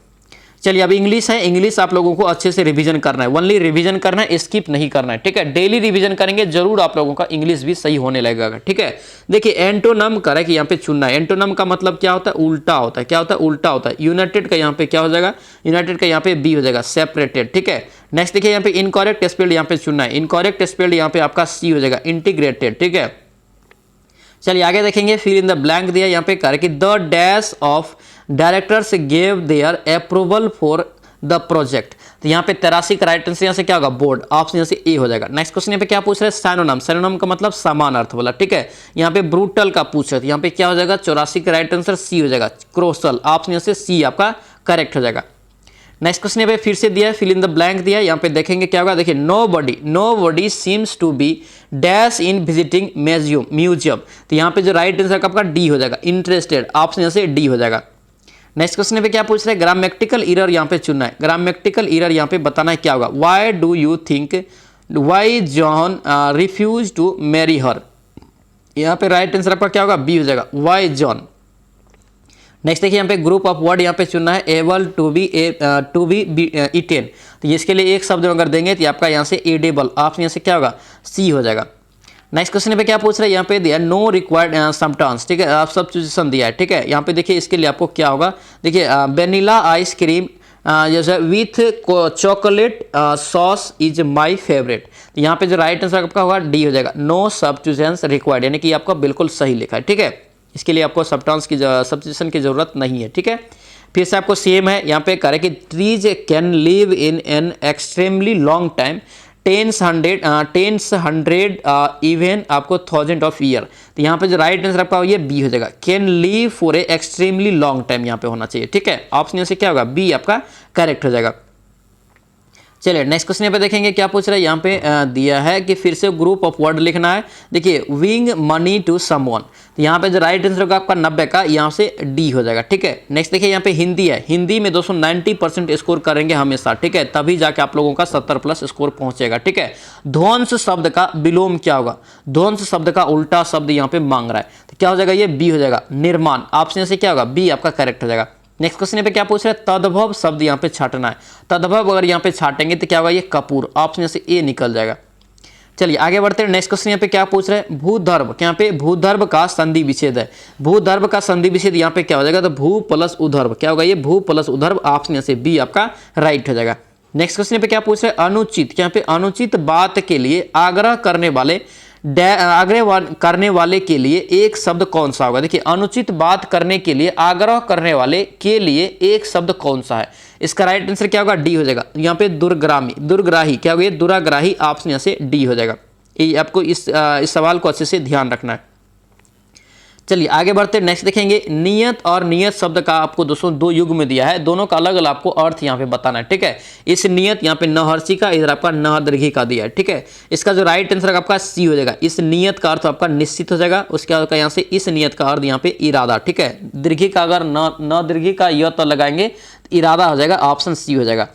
[SPEAKER 1] चलिए अब इंग्लिश है, इंग्लिश आप लोगों को अच्छे से रिवीजन करना है, ओनली रिवीजन करना है, स्किप नहीं करना है। ठीक है, डेली रिवीजन करेंगे जरूर आप लोगों का इंग्लिश भी सही होने लगेगा। ठीक है, देखिए एंटोनम करे कि यहाँ पे चुनना है। एंटोनम का मतलब क्या होता है, उल्टा होता है। क्या होता है, उल्टा होता है। यूनाइटेड का यहाँ पे क्या हो जाएगा, यूनाइटेड का यहाँ पे बी हो जाएगा, सेपरेटेड। ठीक है, नेक्स्ट देखिए यहाँ पे इनकरेक्ट स्पेल्ड यहाँ पे चुनना है, इनकरेक्ट स्पेल्ड यहाँ पे आपका सी हो जाएगा, इंटीग्रेटेड। ठीक है, चलिए आगे देखेंगे, फिर इन द ब्लैंक दिया यहाँ पे कर कि the dash of directors gave their approval for the project. तो यहाँ पे 83 का राइट आंसर यहाँ से क्या होगा, बोर्ड। ऑप्शन यहाँ से ए हो जाएगा। नेक्स्ट क्वेश्चन यहाँ पे क्या पूछ रहे हैं, सैनोनिम। सैनोनिम का मतलब समान अर्थ वाला। ठीक है, यहाँ पे ब्रूटल का पूछ रहे थे, यहाँ पे क्या हो जाएगा, 84 का राइट आंसर सी हो जाएगा, क्रोसल। ऑप्शन यहाँ से सी आपका करेक्ट हो जाएगा। नेक्स्ट क्वेश्चन यहाँ पे फिर से दिया है, फिल इन द ब्लैंक दिया है, यहाँ पे देखेंगे क्या होगा। देखिए nobody seems to be dash in visiting museum. तो यहाँ पे जो राइट आंसर आपका डी हो जाएगा, इंटरेस्टेड। ऑप्शन यहाँ से डी हो जाएगा। नेक्स्ट क्वेश्चन पे क्या पूछ रहे हैं, ग्रामेटिकल एरर यहाँ पे चुनना है। ग्रामेटिकल एरर यहाँ पे बताना है क्या होगा, why do you think why John refuse to marry her. यहाँ पे राइट आंसर आपका क्या होगा, बी हो जाएगा, व्हाई जॉन। नेक्स्ट देखिए यहाँ पे ग्रुप ऑफ वर्ड यहाँ पे चुनना है, एबल टू बी ईटेन। तो इसके लिए एक शब्द अगर देंगे तो आपका यहाँ से एडेबल। ऑप्शन यहाँ से क्या होगा, सी हो जाएगा। नेक्स्ट क्वेश्चन पे क्या पूछ रहे हैं, यहाँ पे दिया नो रिक्वायर्ड सब्सटेंस। ठीक है, आप सब्स्टिट्यूशन दिया है। ठीक है, यहाँ पे देखिए इसके लिए आपको क्या होगा, देखिए वेनिला आइसक्रीम जैसे with chocolate sauce is my favourite. तो यहाँ पे जो राइट आंसर आपका होगा डी हो जाएगा, नो सब्स्टिट्यूशंस रिक्वायर्ड, यानी कि आपका बिल्कुल सही लिखा है। ठीक है, इसके लिए आपको सब्स्टिट्यूशन की जरूरत नहीं है। ठीक है, फिर से आपको सेम है, यहाँ पे करें कि trees can live in an extremely long time, tens hundred even आपको 1000 ऑफ ईयर। तो यहाँ पे जो राइट आंसर आपका ये बी हो जाएगा, can live for a extremely long time यहाँ पे होना चाहिए। ठीक है, ऑप्शन यहाँ से क्या होगा, बी आपका करेक्ट हो जाएगा। चलिए नेक्स्ट क्वेश्चन पे देखेंगे क्या पूछ रहा है, यहाँ पे दिया है कि फिर से ग्रुप ऑफ वर्ड लिखना है। देखिए विंग मनी टू समवन। तो यहाँ पे जो राइट आंसर होगा आपका 90 का, यहाँ से डी हो जाएगा। ठीक है, नेक्स्ट देखिए यहाँ पे हिंदी है, हिंदी में दोस्तों 90% स्कोर करेंगे हमेशा। ठीक है, तभी जाके आप लोगों का 70+ स्कोर पहुंचेगा। ठीक है, ध्वंस शब्द का विलोम क्या होगा, ध्वंस शब्द का उल्टा शब्द यहाँ पे मांग रहा है, तो क्या हो जाएगा, ये बी हो जाएगा, निर्माण। ऑप्शन से क्या होगा, बी आपका करेक्ट हो जाएगा। नेक्स्ट क्वेश्चन पे क्या पूछ रहे हैं, तद्भव शब्द यहाँ पे छाटना है। तद्भव अगर यहाँ पे छाटेंगे तो क्या होगा, ये कपूर। ऑप्शन से ए निकल जाएगा। चलिए आगे बढ़ते हैं। नेक्स्ट क्वेश्चन यहाँ पे क्या पूछ रहे हैं, भूधर्व। यहाँ पे भूधर्व का संधि विच्छेद है। भूधर्व का संधि विच्छेद यहाँ पे क्या हो जाएगा, तो भू प्लस उधर्व। क्या होगा, ये भू प्लस उधर्व। ऑप्शन से बी आपका राइट हो जाएगा। नेक्स्ट क्वेश्चन पे क्या पूछ रहे हैं, अनुचित। यहाँ पे अनुचित बात के लिए आग्रह करने वाले आग्रह करने वाले के लिए एक शब्द कौन सा होगा। देखिए अनुचित बात करने के लिए आग्रह करने वाले के लिए एक शब्द कौन सा है। इसका राइट आंसर क्या होगा, डी हो जाएगा। यहाँ पे दुर्ग्राही क्या होगा, दुराग्राही ऑप्शन यहाँ से डी हो जाएगा। ये आपको इस सवाल को अच्छे से ध्यान रखना है। चलिए आगे बढ़ते नेक्स्ट देखेंगे। नियत और नियत शब्द का आपको दोस्तों दो युग में दिया है, दोनों का अलग अलग आपको अर्थ यहाँ पे बताना है, ठीक है। इस नियत यहाँ पे नहर्षि का, इधर आपका नहदीर्घी का दिया है, ठीक है। इसका जो राइट आंसर आपका सी हो जाएगा। इस नियत का अर्थ आपका निश्चित हो जाएगा। उसके बाद यहाँ से इस नियत का अर्थ यहाँ पे इरादा, ठीक है। दीर्घी का अगर न दीर्घी का य तो लगाएंगे इरादा हो जाएगा, ऑप्शन सी हो जाएगा।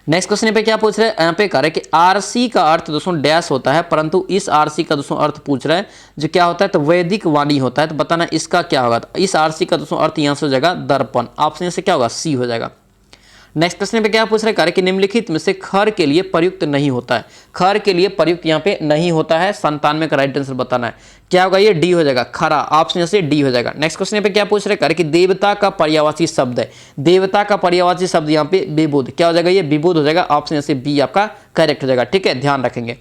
[SPEAKER 1] नेक्स्ट क्वेश्चन पे क्या पूछ रहे हैं, यहाँ पे कह रहे हैं कि आरसी का अर्थ दोस्तों डैश होता है, परंतु इस आरसी का दोस्तों अर्थ पूछ रहे हैं जो क्या होता है, तो वैदिक वाणी होता है। तो बताना इसका क्या होगा। तो इस आरसी का दोस्तों अर्थ यहाँ से हो जाएगा दर्पण, ऑप्शन से क्या होगा, सी हो जाएगा। नेक्स्ट प्रश्न पे क्या पूछ रहे हैं, कार्य कि निम्नलिखित में से खर के लिए प्रयुक्त नहीं होता है। खर के लिए प्रयुक्त यहाँ पे नहीं होता है, 97 का राइट आंसर बताना है। क्या होगा, ये डी हो जाएगा, खरा, ऑप्शन से डी हो जाएगा। नेक्स्ट क्वेश्चन पे क्या पूछ रहे हैं, कार्य कि देवता का पर्यायवाची शब्द है। देवता का पर्यायवाची शब्द यहाँ पे विबुध, क्या हो जाएगा, ये विबुध हो जाएगा, ऑप्शन से बी आपका करेक्ट हो जाएगा, ठीक है, ध्यान रखेंगे।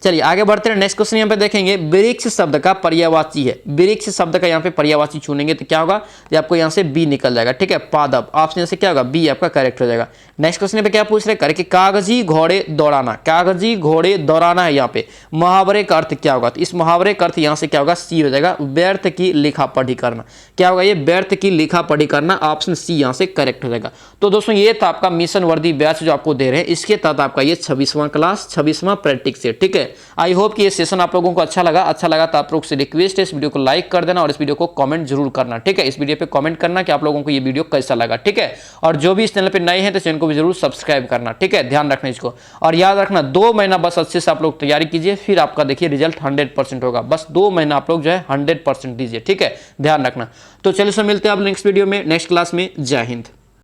[SPEAKER 1] चलिए आगे बढ़ते हैं। नेक्स्ट क्वेश्चन यहाँ पे देखेंगे, वृक्ष शब्द का पर्यायवाची है। वृक्ष शब्द का यहाँ पे पर्यायवाची चुनेंगे तो क्या होगा, तो आपको यहाँ से बी निकल जाएगा, ठीक है, पादप, ऑप्शन से क्या होगा, बी आपका करेक्ट हो जाएगा। नेक्स्ट क्वेश्चन पे क्या पूछ रहे हैं, कि कागजी घोड़े दौड़ाना, कागजी घोड़े दौड़ाना है। यहाँ पे मुहावरे का अर्थ क्या होगा, तो इस मुहावरे का अर्थ यहाँ से क्या होगा, सी हो जाएगा, व्यर्थ की लिखा पढ़ी करना। क्या होगा, ये व्यर्थ की लिखा पढ़ी करना, ऑप्शन सी यहाँ से करेक्ट हो जाएगा। तो दोस्तों ये था आपका मिशन वर्दी बैच जो आपको दे रहे हैं, इसके तहत आपका ये 26वां क्लास 26वां प्रैक्टिस सेट, ठीक है। आई होप कि ये सेशन आप लोगों को अच्छा लगा तो आप लोग से रिक्वेस्ट है इस वीडियो को लाइक कर देना और इस वीडियो को कमेंट जरूर करना, ठीक है। इस वीडियो पे कमेंट करना कि आप लोगों को ये वीडियो कैसा लगा, ठीक है। और जो भी इस चैनल पे नए हैं तो चैनल को भी जरूर सब्सक्राइब करना, ठीक है, ध्यान रखना इसको। और याद रखना 2 महीना बस अच्छे से आप लोग तैयारी कीजिए, फिर आपका देखिए रिजल्ट 100% होगा। बस 2 महीना आप लोग जो है 100% दीजिए, ठीक है, ध्यान रखना। तो चलिए सर मिलते हैं आप नेक्स्ट वीडियो में, नेक्स्ट क्लास में। जय हिंद।